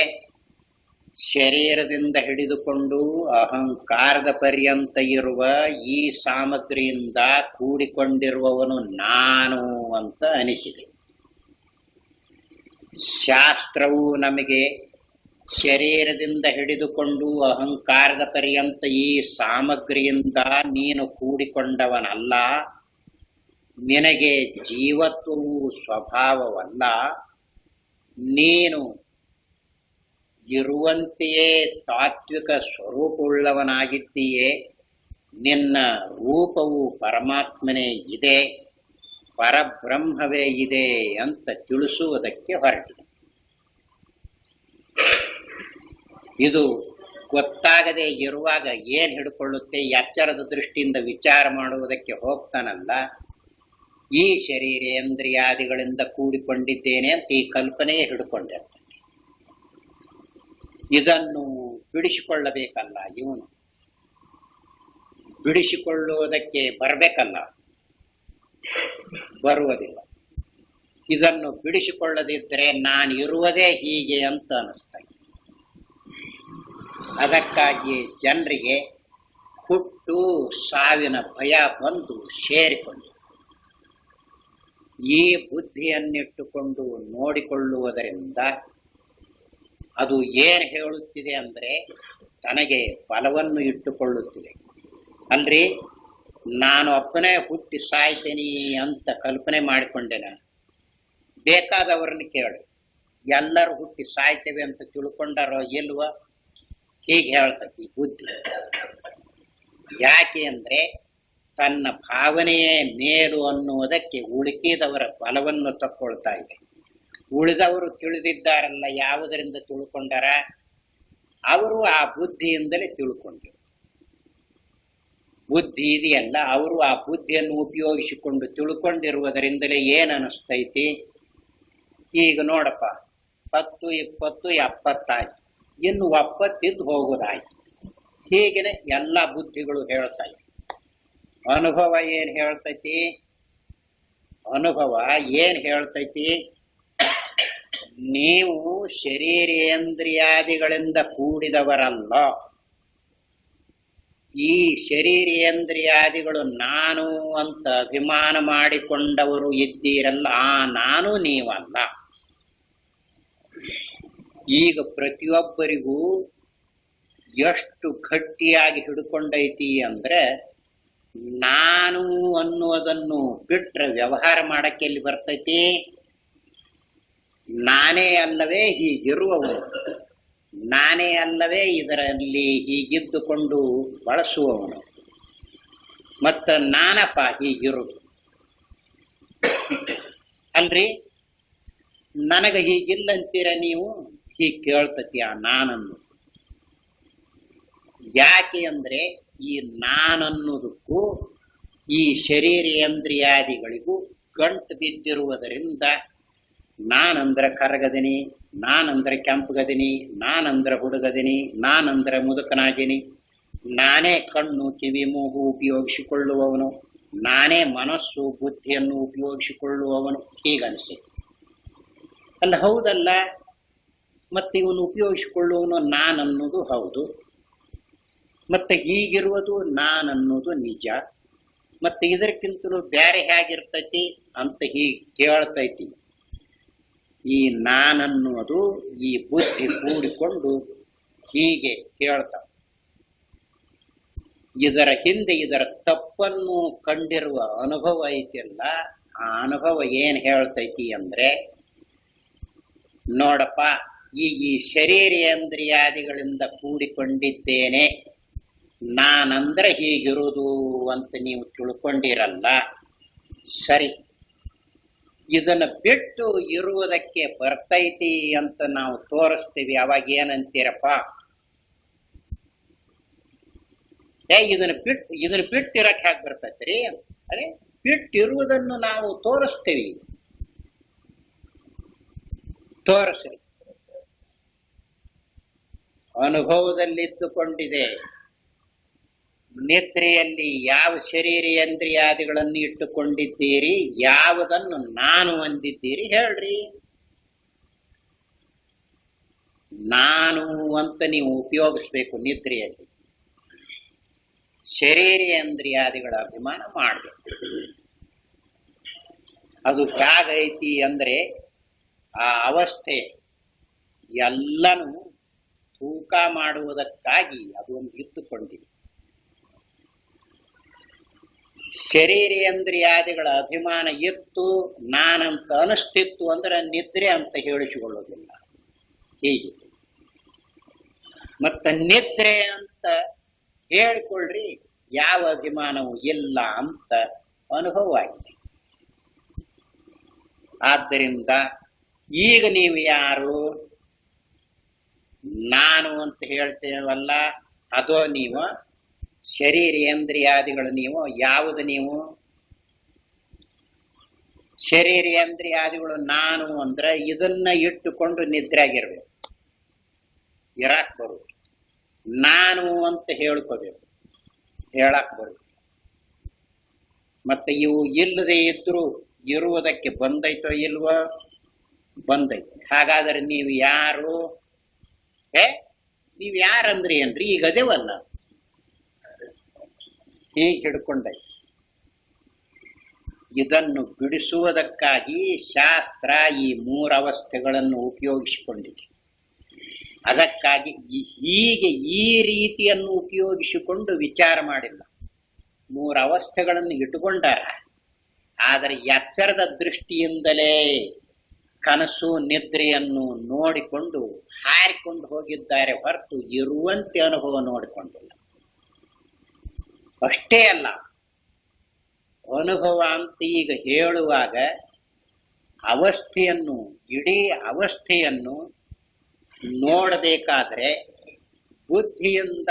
ಶರೀರದಿಂದ ಹಿಡಿದುಕೊಂಡು ಅಹಂಕಾರದ ಪರ್ಯಂತ ಇರುವ ಈ ಸಾಮಗ್ರಿಯಿಂದ ಕೂಡಿಕೊಂಡಿರುವವನು ನಾನು ಅಂತ ಅನಿಸಿದೆ. ಶಾಸ್ತ್ರವು ನಮಗೆ ಶರೀರದಿಂದ ಹಿಡಿದುಕೊಂಡು ಅಹಂಕಾರದ ಪರ್ಯಂತ ಈ ಸಾಮಗ್ರಿಯಿಂದ ನೀನು ಕೂಡಿಕೊಂಡವನಲ್ಲ, ನಿನಗೆ ಜೀವತ್ವವು ಸ್ವಭಾವವಲ್ಲ, ನೀನು ಇರುವಂತೆಯೇ ತಾತ್ವಿಕ ಸ್ವರೂಪವುಳ್ಳವನಾಗಿದ್ದೀಯೇ, ನಿನ್ನ ರೂಪವು ಪರಮಾತ್ಮನೇ ಇದೆ, ಪರಬ್ರಹ್ಮವೇ ಇದೆ ಅಂತ ತಿಳಿಸುವುದಕ್ಕೆ ಹೊರಟಿದೆ. ಇದು ಗೊತ್ತಾಗದೆ ಇರುವಾಗ ಏನ್ ಹಿಡ್ಕೊಳ್ಳುತ್ತೆ? ಎಚ್ಚರದ ದೃಷ್ಟಿಯಿಂದ ವಿಚಾರ ಮಾಡುವುದಕ್ಕೆ ಹೋಗ್ತಾನಲ್ಲ, ಈ ಶರೀರೇಂದ್ರಿಯಾದಿಗಳಿಂದ ಕೂಡಿಕೊಂಡಿದ್ದೇನೆ ಅಂತ ಈ ಕಲ್ಪನೆಯೇ ಹಿಡ್ಕೊಂಡಿರ್ತಾನೆ. ಇದನ್ನು ಬಿಡಿಸಿಕೊಳ್ಳಬೇಕಲ್ಲ, ಇವನು ಬಿಡಿಸಿಕೊಳ್ಳುವುದಕ್ಕೆ ಬರಬೇಕಲ್ಲ, ಬರುವುದಿಲ್ಲ. ಇದನ್ನು ಬಿಡಿಸಿಕೊಳ್ಳದಿದ್ದರೆ ನಾನು ಇರುವುದೇ ಹೀಗೆ ಅಂತ ಅನಿಸ್ತಾನೆ. ಅದಕ್ಕಾಗಿ ಜನರಿಗೆ ಹುಟ್ಟು ಸಾವಿನ ಭಯ ಬಂದು ಸೇರಿಕೊಂಡು ಈ ಬುದ್ಧಿಯನ್ನಿಟ್ಟುಕೊಂಡು ನೋಡಿಕೊಳ್ಳುವುದರಿಂದ ಅದು ಏನು ಹೇಳುತ್ತಿದೆ ಅಂದರೆ ತನಗೆ ಬಲವನ್ನು ಇಟ್ಟುಕೊಳ್ಳುತ್ತಿದೆ. ಅಲ್ರಿ, ನಾನು ಒಬ್ಬನೇ ಹುಟ್ಟಿ ಸಾಯ್ತೇನೆ ಅಂತ ಕಲ್ಪನೆ ಮಾಡಿಕೊಂಡೆನ? ಬೇಕಾದವರನ್ನು ಕೇಳಿ, ಎಲ್ಲರೂ ಹುಟ್ಟಿ ಸಾಯ್ತೇವೆ ಅಂತ ತಿಳ್ಕೊಂಡಾರೋ ಇಲ್ವ? ಹೀಗೆ ಹೇಳ್ತತಿ ಬುದ್ಧಿ. ಯಾಕೆ ಅಂದ್ರೆ ತನ್ನ ಭಾವನೆಯೇ ಮೇಲು ಅನ್ನುವುದಕ್ಕೆ ಉಳುಕಿದವರ ಬಲವನ್ನು ತಕ್ಕೊಳ್ತಾ ಇದೆ. ಉಳಿದವರು ತಿಳಿದಿದ್ದಾರಲ್ಲ, ಯಾವುದರಿಂದ ತಿಳ್ಕೊಂಡಾರ? ಅವರು ಆ ಬುದ್ಧಿಯಿಂದಲೇ ತಿಳ್ಕೊಂಡ್ರು. ಬುದ್ಧಿ ಇದೆಯಲ್ಲ, ಅವರು ಆ ಬುದ್ಧಿಯನ್ನು ಉಪಯೋಗಿಸಿಕೊಂಡು ತಿಳ್ಕೊಂಡಿರುವುದರಿಂದಲೇ ಏನ್ ಅನಿಸ್ತೈತಿ? ಈಗ ನೋಡಪ್ಪ, 10, 20, 70 ಆಯ್ತು, ಇನ್ನು 70 ಹೋಗೋದಾಯ್ತು. ಹೀಗೇನೆ ಎಲ್ಲ ಬುದ್ಧಿಗಳು ಹೇಳ್ತಾ ಇವೆ. ಅನುಭವ ಏನ್ ಹೇಳ್ತೈತಿ? ಅನುಭವ ಏನ್ ಹೇಳ್ತೈತಿ? ನೀವು ಶರೀರೇಂದ್ರಿಯಾದಿಗಳಿಂದ ಕೂಡಿದವರಲ್ಲ, ಈ ಶರೀರೇಂದ್ರಿಯಾದಿಗಳು ನಾನು ಅಂತ ಅಭಿಮಾನ ಮಾಡಿಕೊಂಡವರು ಇದ್ದೀರಲ್ಲ, ಆ ನಾನು ನೀವಲ್ಲ. ಈಗ ಪ್ರತಿಯೊಬ್ಬರಿಗೂ ಎಷ್ಟು ಗಟ್ಟಿಯಾಗಿ ಹಿಡ್ಕೊಂಡೈತಿ ಅಂದ್ರೆ, ನಾನು ಅನ್ನುವುದನ್ನು ಬಿಟ್ರೆ ವ್ಯವಹಾರ ಮಾಡಕ್ಕೆ ಎಲ್ಲಿ ಬರ್ತೈತಿ? ನಾನೇ ಅಲ್ಲವೇ ಹೀಗಿರುವವನು, ನಾನೇ ಅಲ್ಲವೇ ಇದರಲ್ಲಿ ಹೀಗಿದ್ದುಕೊಂಡು ಬಳಸುವವನು, ಮತ್ತ ನಾನಪ್ಪ ಹೀಗಿರುವುದು ಅಲ್ರಿ. ನನಗ ಹೀಗಿಲ್ಲಂತೀರ ನೀವು? ಹೀಗೆ ಕೇಳ್ತತಿ ಆ ನಾನನ್ನು. ಯಾಕೆ ಅಂದ್ರೆ ಈ ನಾನನ್ನುವುದಕ್ಕೂ ಈ ಶರೀರೇಂದ್ರಿಯಾದಿಗಳಿಗೂ ಗಂಟು ಬಿದ್ದಿರುವುದರಿಂದ, ನಾನಂದ್ರ ಕರಗದಿನಿ, ನಾನಂದ್ರ ಕೆಂಪಗದಿನಿ, ನಾನಂದ್ರ ಹುಡುಗದಿನಿ, ನಾನಂದ್ರ ಮುದುಕನಾಗಿನಿ, ನಾನೇ ಕಣ್ಣು ಕಿವಿ ಮೂಗು ಉಪಯೋಗಿಸಿಕೊಳ್ಳುವವನು, ನಾನೇ ಮನಸ್ಸು ಬುದ್ಧಿಯನ್ನು ಉಪಯೋಗಿಸಿಕೊಳ್ಳುವವನು, ಹೀಗನ್ಸುತ್ತೆ ಅಲ್ಲ? ಹೌದಲ್ಲ? ಮತ್ತೆ ಇವನು ಉಪಯೋಗಿಸಿಕೊಳ್ಳುವವನು ನಾನನ್ನೋದು ಹೌದು, ಮತ್ತೆ ಹೀಗಿರುವುದು ನಾನನ್ನೋದು ನಿಜ. ಮತ್ತೆ ಇದಕ್ಕಿಂತಲೂ ಬೇರೆ ಹೇಗಿರ್ತೈತಿ ಅಂತ ಹೀಗೆ ಕೇಳ್ತೈತಿ. ಈ ನಾನನ್ನುವುದು ಈ ಬುದ್ಧಿ ಕೂಡಿಕೊಂಡು ಹೀಗೆ ಕೇಳ್ತಾವ. ಇದರ ಹಿಂದೆ ಇದರ ತಪ್ಪನ್ನು ಕಂಡಿರುವ ಅನುಭವ ಐತಿಲ್ಲ, ಆ ಅನುಭವ ಏನ್ ಹೇಳ್ತೈತಿ ಅಂದ್ರೆ, ನೋಡಪ್ಪ, ಈಗ ಈ ಶರೀರೇಂದ್ರಿಯಾದಿಗಳಿಂದ ಕೂಡಿಕೊಂಡಿದ್ದೇನೆ, ನಾನಂದ್ರೆ ಹೀಗಿರುವುದು ಅಂತ ನೀವು ತಿಳ್ಕೊಂಡಿರಲ್ಲ. ಸರಿ, ಇದನ್ನ ಬಿಟ್ಟು ಇರುವುದಕ್ಕೆ ಬರ್ತೈತಿ ಅಂತ ನಾವು ತೋರಿಸ್ತೀವಿ. ಅವಾಗ ಏನಂತೀರಪ್ಪ? ಇದನ್ನ ಬಿಟ್ಟಿರಕ್ ಹೇಗೆ ಬರ್ತೈತ್ರಿ? ಅದೇ ಬಿಟ್ಟಿರುವುದನ್ನು ನಾವು ತೋರಿಸ್ತೀವಿ. ತೋರಿಸ್ರಿ. ಅನುಭವದಲ್ಲಿದ್ದುಕೊಂಡಿದೆ. ನಿದ್ರೆಯಲ್ಲಿ ಯಾವ ಶರೀರೇಂದ್ರಿಯಾದಿಗಳನ್ನು ಇಟ್ಟುಕೊಂಡಿದ್ದೀರಿ, ಯಾವುದನ್ನು ನಾನು ಅಂದಿದ್ದೀರಿ ಹೇಳ್ರಿ. ನಾನು ಅಂತ ನೀವು ಉಪಯೋಗಿಸ್ಬೇಕು ನಿದ್ರೆಯಲ್ಲಿ. ಶರೀರೇಂದ್ರಿಯಾದಿಗಳ ಅಭಿಮಾನ ಮಾಡಬೇಕು. ಅದು ಹೇಗೈತಿ ಅಂದ್ರೆ, ಆ ಅವಸ್ಥೆ ಎಲ್ಲನೂ ತೂಕ ಮಾಡುವುದಕ್ಕಾಗಿ ಅದು ಒಂದು ಇಟ್ಟುಕೊಂಡಿದೆ. ಶರೀರೇಂದ್ರಿಯಾದಿಗಳ ಅಭಿಮಾನ ಇತ್ತು, ನಾನಂತ ಅನಿಸ್ತಿತ್ತು ಅಂದ್ರೆ ನಿದ್ರೆ ಅಂತ ಹೇಳಿಸಿಕೊಳ್ಳೋದಿಲ್ಲ. ಹೀಗೆ ಮತ್ತ ನಿದ್ರೆ ಅಂತ ಹೇಳಿಕೊಳ್ಳ್ರಿ, ಯಾವ ಅಭಿಮಾನವೂ ಇಲ್ಲ ಅಂತ ಅನುಭವ ಆಗಿದೆ. ಆದ್ದರಿಂದ ಈಗ ನೀವು ಯಾರು? ನಾನು ಅಂತ ಹೇಳ್ತೇವಲ್ಲ, ಅದೋ ನೀವು ಶರೀರೇಂದ್ರಿಯಾದಿಗಳು. ನೀವು ಯಾವುದು? ನೀವು ಶರೀರೇಂದ್ರಿಯಾದಿಗಳು. ನಾನು ಅಂದ್ರೆ ಇದನ್ನ ಇಟ್ಟುಕೊಂಡು ನಿದ್ರೆಯಾಗಿರ್ಬೇಕು, ಇರಾಕ್ ಬರುವುದು. ನಾನು ಅಂತ ಹೇಳ್ಕೋಬೇಕು, ಹೇಳಕ್ ಬರುವುದು. ಮತ್ತೆ ಇವು ಇಲ್ಲದೆ ಇದ್ರು ಇರುವುದಕ್ಕೆ ಬಂದೈತೋ ಇಲ್ವೋ? ಬಂದೈತೆ. ಹಾಗಾದ್ರೆ ನೀವು ಯಾರು? ನೀವ್ ಯಾರಂದ್ರಿ ಏನ್ರಿ? ಈಗ ಅದೇವಲ್ಲ, ಹೀಗೆ ಹಿಡ್ಕೊಂಡೈತಿ. ಇದನ್ನು ಬಿಡಿಸುವುದಕ್ಕಾಗಿ ಶಾಸ್ತ್ರ ಈ ಮೂರು ಅವಸ್ಥೆಗಳನ್ನು ಉಪಯೋಗಿಸಿಕೊಂಡಿದೆ. ಅದಕ್ಕಾಗಿ ಹೀಗೆ ಈ ರೀತಿಯನ್ನು ಉಪಯೋಗಿಸಿಕೊಂಡು ವಿಚಾರ ಮಾಡಿಲ್ಲ. ಮೂರು ಅವಸ್ಥೆಗಳನ್ನು ಇಟ್ಟುಕೊಂಡಾರ, ಆದರೆ ಎಚ್ಚರದ ದೃಷ್ಟಿಯಿಂದಲೇ ಕನಸು ನಿದ್ರೆಯನ್ನು ನೋಡಿಕೊಂಡು ಹಾರಿಕೊಂಡು ಹೋಗಿದ್ದಾರೆ ಹೊರತು ಇರುವಂತೆ ಅನುಭವ ನೋಡಿಕೊಂಡಿಲ್ಲ. ಅಷ್ಟೇ ಅಲ್ಲ, ಅನುಭವ ಅಂತ ಈಗ ಹೇಳುವಾಗ ಅವಸ್ಥೆಯನ್ನು, ಇಡೀ ಅವಸ್ಥೆಯನ್ನು ನೋಡಬೇಕಾದ್ರೆ ಬುದ್ಧಿಯಿಂದ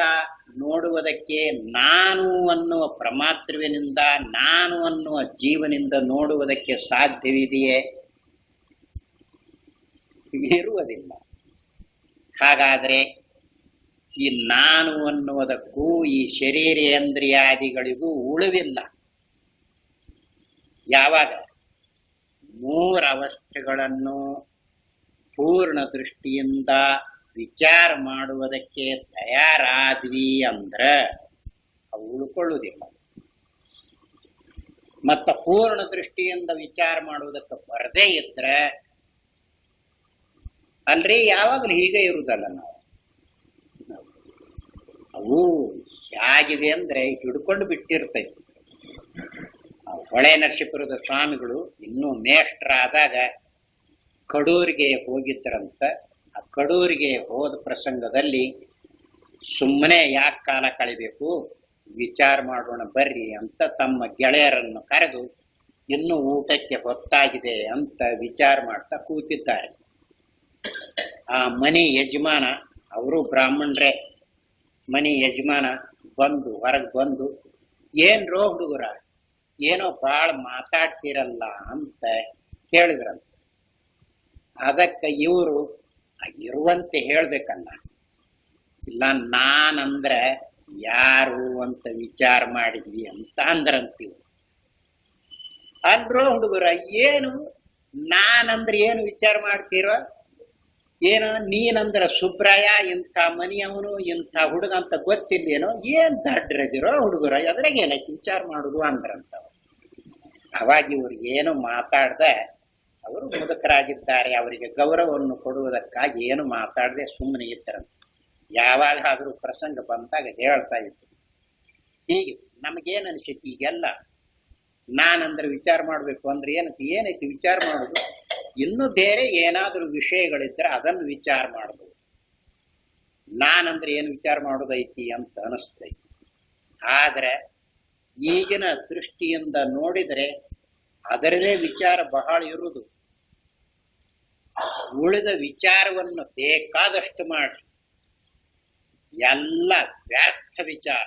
ನೋಡುವುದಕ್ಕೆ ನಾನು ಅನ್ನುವ ಪ್ರಮಾತೃವಿನಿಂದ, ನಾನು ಅನ್ನುವ ಜೀವನಿಂದ ನೋಡುವುದಕ್ಕೆ ಸಾಧ್ಯವಿದೆಯೇ? ಇರುವುದಿಲ್ಲ. ಹಾಗಾದ್ರೆ ಈ ನಾನು ಅನ್ನುವುದಕ್ಕೂ ಈ ಶರೀರೇಂದ್ರಿಯಾದಿಗಳಿಗೂ ಉಳಿವಿಲ್ಲ. ಯಾವಾಗ ಮೂರು ಅವಸ್ಥೆಗಳನ್ನು ಪೂರ್ಣ ದೃಷ್ಟಿಯಿಂದ ವಿಚಾರ ಮಾಡುವುದಕ್ಕೆ ತಯಾರಾದ್ವಿ ಅಂದ್ರ ಅವು ಉಳ್ಕೊಳ್ಳುವುದಿಲ್ಲ. ಮತ್ತ ಪೂರ್ಣ ದೃಷ್ಟಿಯಿಂದ ವಿಚಾರ ಮಾಡುವುದಕ್ಕೆ ಬರದೇ ಇದ್ರೆ ಅಲ್ರಿ ಯಾವಾಗಲೂ ಹೀಗೆ ಇರುವುದಲ್ಲ. ನಾವು ಅವು ಹೇಗಿದೆ ಅಂದ್ರೆ ಹಿಡ್ಕೊಂಡು ಬಿಟ್ಟಿರ್ತೈತಿ. ಹೊಳೆ ನರಸೀಪುರದ ಸ್ವಾಮಿಗಳು ಇನ್ನೂ ಮೇಷ್ಟ್ರಾದಾಗ ಕಡೂರಿಗೆ ಹೋಗಿದ್ದರಂತ. ಆ ಕಡೂರಿಗೆ ಹೋದ ಪ್ರಸಂಗದಲ್ಲಿ ಸುಮ್ಮನೆ ಯಾಕೆ ಕಾಲ ಕಳಿಬೇಕು, ವಿಚಾರ ಮಾಡೋಣ ಬರ್ರಿ ಅಂತ ತಮ್ಮ ಗೆಳೆಯರನ್ನು ಕರೆದು ಇನ್ನು ಊಟಕ್ಕೆ ಹೊತ್ತಾಗಿದೆ ಅಂತ ವಿಚಾರ ಮಾಡ್ತಾ ಕೂತಿದ್ದಾರೆ. ಆ ಮನೆ ಯಜಮಾನ, ಅವರು ಬ್ರಾಹ್ಮಣರೇ, ಮನೆ ಯಜಮಾನ ಹೊರಗೆ ಬಂದು ಏನ್ರೋ ಹುಡುಗರ ಏನೋ ಬಾಳ ಮಾತಾಡ್ತಿರಲ್ಲ ಅಂತ ಹೇಳಿದ್ರಂತ. ಅದಕ್ಕೆ ಇವರು ಇರುವಂತೆ ಹೇಳ್ಬೇಕಲ್ಲ, ಇಲ್ಲ ನಾನಂದ್ರೆ ಯಾರು ಅಂತ ವಿಚಾರ ಮಾಡಿದ್ವಿ ಅಂತ ಅಂದ್ರಂತೀವಿ. ಅಲ್ರೋ ಹುಡುಗರ, ಏನು ನಾನಂದ್ರೆ ಏನು ವಿಚಾರ ಮಾಡ್ತೀರೋ, ಏನೋ ನೀನಂದ್ರ ಸುಬ್ರಾಯ ಇಂಥ ಮನೆಯವನು ಇಂಥ ಹುಡುಗ ಅಂತ ಗೊತ್ತಿಲ್ಲೇನೋ, ಏನ್ ದಡ್ರದಿರೋ ಹುಡುಗರ, ಅದ್ರಾಗ ಏನೈತಿ ವಿಚಾರ ಮಾಡುದು ಅಂದ್ರಂತ. ಅವಾಗ ಇವ್ರಿಗೆ ಏನು ಮಾತಾಡ್ದ, ಅವರು ಮುದುಕರಾಗಿದ್ದಾರೆ, ಅವರಿಗೆ ಗೌರವವನ್ನು ಕೊಡುವುದಕ್ಕಾಗಿ ಏನು ಮಾತಾಡದೆ ಸುಮ್ಮನೆ ಇದ್ದರಂತ. ಯಾವಾಗಾದ್ರೂ ಪ್ರಸಂಗ ಬಂದಾಗ ಹೇಳ್ತಾ ಇತ್ತು. ಹೀಗೆ ನಮಗೇನ್ ಅನಿಸಿತ್ತು, ಈಗೆಲ್ಲ ನಾನಂದ್ರೆ ವಿಚಾರ ಮಾಡ್ಬೇಕು ಅಂದ್ರೆ ಏನೈತಿ ವಿಚಾರ ಮಾಡುದು, ಇನ್ನು ಬೇರೆ ಏನಾದ್ರೂ ವಿಷಯಗಳಿದ್ರೆ ಅದನ್ನು ವಿಚಾರ ಮಾಡಬಹುದು. ನಾನಂದ್ರೆ ಏನು ವಿಚಾರ ಮಾಡೋದೈತಿ ಅಂತ ಅನಿಸ್ತೈತಿ. ಆದ್ರೆ ಈಗಿನ ದೃಷ್ಟಿಯಿಂದ ನೋಡಿದರೆ ಅದರದೇ ವಿಚಾರ ಬಹಳ ಇರುವುದು. ಉಳಿದ ವಿಚಾರವನ್ನು ಬೇಕಾದಷ್ಟು ಮಾಡಿ ಎಲ್ಲ ವ್ಯರ್ಥ ವಿಚಾರ.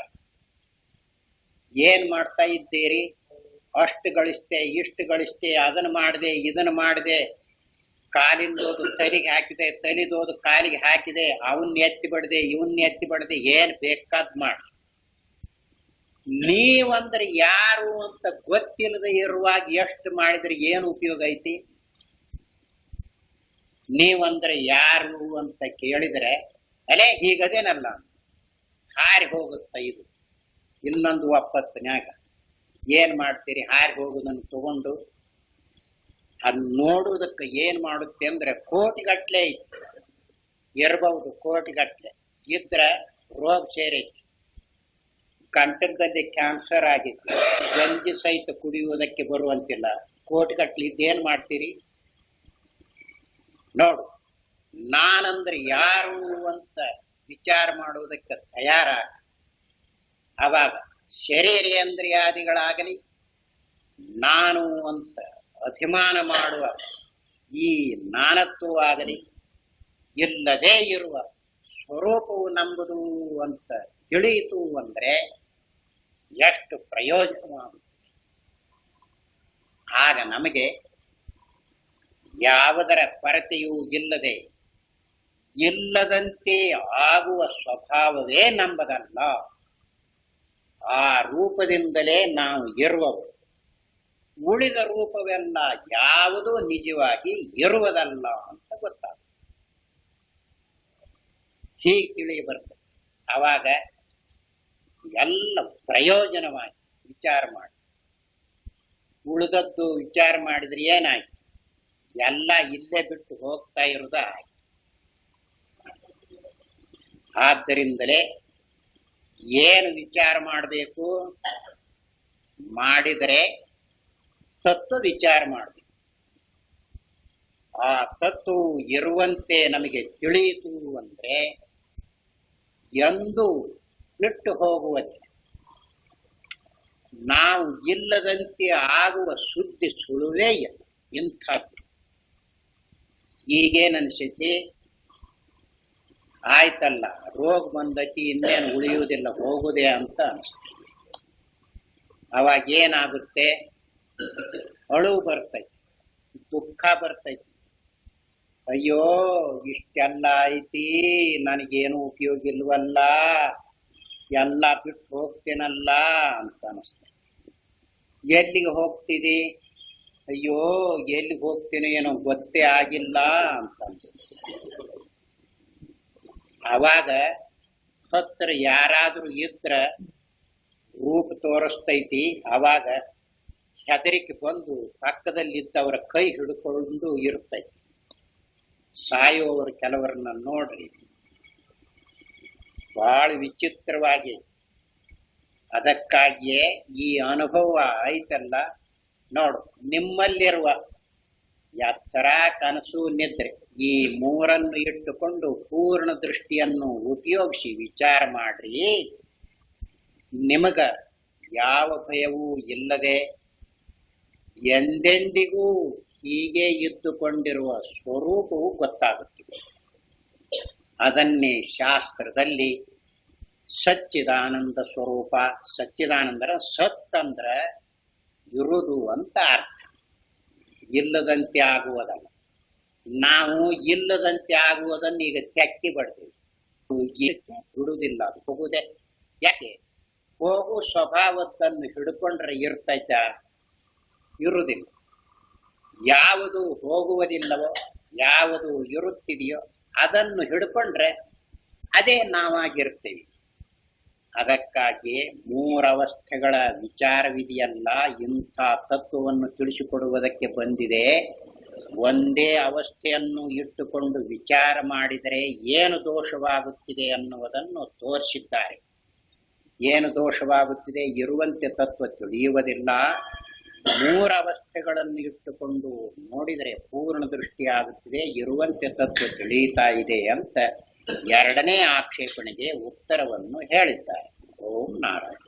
ಏನ್ ಮಾಡ್ತಾ ಇದ್ದೀರಿ, ಅಷ್ಟು ಗಳಿಸ್ತೆ ಇಷ್ಟು ಗಳಿಸ್ತೆ, ಅದನ್ನ ಮಾಡಿದೆ ಇದನ್ನು ಮಾಡಿದೆ, ಕಾಲಿಂದೋದು ತಲೆಗೆ ಹಾಕಿದೆ ತಲೆದೋದು ಕಾಲಿಗೆ ಹಾಕಿದೆ, ಅವನ್ ಎತ್ತಿ ಬಡದೆ ಇವನ್ ಎತ್ತಿ ಬಡದೆ, ಏನ್ ಬೇಕಾದ್ ಮಾಡಿ. ನೀವಂದ್ರೆ ಯಾರು ಅಂತ ಗೊತ್ತಿಲ್ಲದೆ ಇರುವಾಗ ಎಷ್ಟು ಮಾಡಿದ್ರೆ ಏನು ಉಪಯೋಗ ಐತಿ? ನೀವಂದ್ರೆ ಯಾರು ಅಂತ ಕೇಳಿದ್ರೆ ಅಲೇ ಹೀಗದೇನಲ್ಲ ಹಾರಿ ಹೋಗುತ್ತ ಇದು. ಇನ್ನೊಂದು ಒಪ್ಪತ್ತನ್ಯಾಗ ಏನ್ ಮಾಡ್ತೀರಿ, ಹಾರಿ ಹೋಗುದನ್ನು ತಗೊಂಡು ಅದ್ ನೋಡುವುದಕ್ಕೆ ಏನ್ ಮಾಡುತ್ತೆ ಅಂದ್ರೆ ಕೋಟಿಗಟ್ಲೆ ಇರಬಹುದು. ಕೋಟಿಗಟ್ಲೆ ಇದ್ರ ರೋಗ ಸೇರೈತಿ, ಕಂಠದಲ್ಲಿ ಕ್ಯಾನ್ಸರ್ ಆಗಿತ್ತು, ಗಂಜಿ ಸಹಿತ ಕುಡಿಯುವುದಕ್ಕೆ ಬರುವಂತಿಲ್ಲ. ಕೋಟಿಗಟ್ಲೆ ಇದ್ದೇನ್ ಮಾಡ್ತೀರಿ ನೋಡು. ನಾನಂದ್ರೆ ಯಾರು ಅಂತ ವಿಚಾರ ಮಾಡುವುದಕ್ಕೆ ತಯಾರಾಗ. ಅವಾಗ ಶರೀರೇಂದ್ರಿಯಾದಿಗಳಾಗಲಿ ನಾನು ಅಂತ ಅಭಿಮಾನ ಮಾಡುವ ಈ ನಾನತ್ವವಾಗಲಿ ಇಲ್ಲದೇ ಇರುವ ಸ್ವರೂಪವು ನಂಬುದು ಅಂತ ತಿಳಿಯಿತು ಅಂದ್ರೆ ಎಷ್ಟು ಪ್ರಯೋಜನವಾಗುತ್ತೆ. ಆಗ ನಮಗೆ ಯಾವುದರ ಕೊರತೆಯೂ ಇಲ್ಲದಂತೆ ಆಗುವ ಸ್ವಭಾವವೇ ನಂಬದಲ್ಲ. ಆ ರೂಪದಿಂದಲೇ ನಾವು ಇರುವವು. ಉಳಿದ ರೂಪವೆಲ್ಲ ಯಾವುದೂ ನಿಜವಾಗಿ ಇರುವುದಲ್ಲ ಅಂತ ಗೊತ್ತಾಗುತ್ತೆ. ಹೀಗೆ ತಿಳಿಯ ಬರ್ತದೆ. ಅವಾಗ ಎಲ್ಲ ಪ್ರಯೋಜನವಾಗಿ ವಿಚಾರ ಮಾಡಿ. ಉಳಿದದ್ದು ವಿಚಾರ ಮಾಡಿದ್ರೆ ಏನಾಯ್ತು, ಎಲ್ಲ ಇಲ್ಲೇ ಬಿಟ್ಟು ಹೋಗ್ತಾ ಇರುವುದ ಆಯ್ತು. ಆದ್ದರಿಂದಲೇ ಏನು ವಿಚಾರ ಮಾಡಬೇಕು, ಮಾಡಿದರೆ ತತ್ವ ವಿಚಾರ ಮಾಡಬೇಕು. ಆ ತತ್ವವು ಇರುವಂತೆ ನಮಗೆ ತಿಳಿಯಿತು ಅಂದ್ರೆ ಎಂದು ಬಿಟ್ಟು ಹೋಗುವುದಿಲ್ಲ. ನಾವು ಇಲ್ಲದಂತೆ ಆಗುವ ಸುದ್ದಿ ಸುಳುವೇ ಇಲ್ಲ ಇಂಥದ್ದು. ಈಗೇನನ್ಸೈತಿ, ಆಯ್ತಲ್ಲ ರೋಗ ಬಂದೈತಿ, ಇನ್ನೇನು ಉಳಿಯುವುದಿಲ್ಲ ಹೋಗುದೇ ಅಂತ ಅನಿಸ್ತದೆ. ಅವಾಗ ಏನಾಗುತ್ತೆ, ಅಳು ಬರ್ತೈತಿ, ದುಃಖ ಬರ್ತೈತಿ. ಅಯ್ಯೋ ಇಷ್ಟೆಲ್ಲ ಐತಿ, ನನಗೇನು ಉಪಯೋಗ ಇಲ್ವಲ್ಲ, ಎಲ್ಲ ಬಿಟ್ಟು ಹೋಗ್ತೇನಲ್ಲ ಅಂತ ಅನಿಸ್ತದೆ. ಎಲ್ಲಿಗೆ ಹೋಗ್ತಿದಿ, ಅಯ್ಯೋ ಎಲ್ಲಿಗೆ ಹೋಗ್ತೇನೋ ಏನೋ ಗೊತ್ತೇ ಆಗಿಲ್ಲ ಅಂತ ಅನಿಸ್ತದೆ. ಅವಾಗ ಹತ್ರ ಯಾರಾದ್ರೂ ಇದ್ರ ತೋರಿಸ್ತೈತಿ. ಆವಾಗ ಹೆದರಿಕೆ ಬಂದು ಪಕ್ಕದಲ್ಲಿದ್ದವರ ಕೈ ಹಿಡ್ಕೊಂಡು ಇರ್ತೈತಿ. ಸಾಯುವವರು ಕೆಲವರನ್ನ ನೋಡ್ರಿ, ಬಹಳ ವಿಚಿತ್ರವಾಗಿ. ಅದಕ್ಕಾಗಿಯೇ ಈ ಅನುಭವ ಐತಲ್ಲ ನೋಡು, ನಿಮ್ಮಲ್ಲಿರುವ ಎಚ್ಚರ, ಕನಸು, ನಿದ್ರೆ ಈ ಮೂರನ್ನು ಇಟ್ಟುಕೊಂಡು ಪೂರ್ಣ ದೃಷ್ಟಿಯನ್ನು ಉಪಯೋಗಿಸಿ ವಿಚಾರ ಮಾಡ್ರಿ. ನಿಮಗ ಯಾವ ಭಯವೂ ಇಲ್ಲದೆ ಎಂದೆಂದಿಗೂ ಹೀಗೆ ಇದ್ದುಕೊಂಡಿರುವ ಸ್ವರೂಪವು ಗೊತ್ತಾಗುತ್ತಿದೆ. ಅದನ್ನೇ ಶಾಸ್ತ್ರದಲ್ಲಿ ಸಚ್ಚಿದಾನಂದ ಸ್ವರೂಪ, ಸಚ್ಚಿದಾನಂದರ ಸತ್ ಅಂದ್ರ ಇರುವುದು ಅಂತ ಅರ್ಥ, ಇಲ್ಲದಂತೆ ಆಗುವುದಲ್ಲ. ನಾವು ಇಲ್ಲದಂತೆ ಆಗುವುದನ್ನು ಈಗ ತೆಕ್ಕಿ ಬಿಡ್ತೀವಿ, ಬಿಡುವುದಿಲ್ಲ, ಅದು ಹೋಗುವುದೇ. ಯಾಕೆ? ಹೋಗು ಸ್ವಭಾವದನ್ನು ಹಿಡ್ಕೊಂಡ್ರೆ ಇರ್ತೈತ? ಇರುವುದಿಲ್ಲ. ಯಾವುದು ಹೋಗುವುದಿಲ್ಲವೋ, ಯಾವುದು ಇರುತ್ತಿದೆಯೋ ಅದನ್ನು ಹಿಡ್ಕೊಂಡ್ರೆ ಅದೇ ನಾವಾಗಿರ್ತೀವಿ. ಅದಕ್ಕಾಗಿ ಮೂರವಸ್ಥೆಗಳ ವಿಚಾರವಿದೆಯಲ್ಲ, ಇಂಥ ತತ್ವವನ್ನು ತಿಳಿಸಿಕೊಡುವುದಕ್ಕೆ ಬಂದಿದೆ. ಒಂದೇ ಅವಸ್ಥೆಯನ್ನು ಇಟ್ಟುಕೊಂಡು ವಿಚಾರ ಮಾಡಿದರೆ ಏನು ದೋಷವಾಗುತ್ತಿದೆ ಅನ್ನುವುದನ್ನು ತೋರಿಸಿದ್ದಾರೆ. ಏನು ದೋಷವಾಗುತ್ತಿದೆ? ಇರುವಂತೆ ತತ್ವ ತಿಳಿಯುವುದಿಲ್ಲ. ಮೂರವಸ್ಥೆಗಳನ್ನು ಇಟ್ಟುಕೊಂಡು ನೋಡಿದರೆ ಪೂರ್ಣ ದೃಷ್ಟಿಯಾಗುತ್ತಿದೆ, ಇರುವಂತೆ ತತ್ವ ತಿಳಿಯುತ್ತಾ ಇದೆ ಅಂತ ಎರಡನೇ ಆಕ್ಷೇಪಣೆಗೆ ಉತ್ತರವನ್ನು ಹೇಳಿದ್ದಾರೆ. ಓಂ ನಾರಾಯಣ.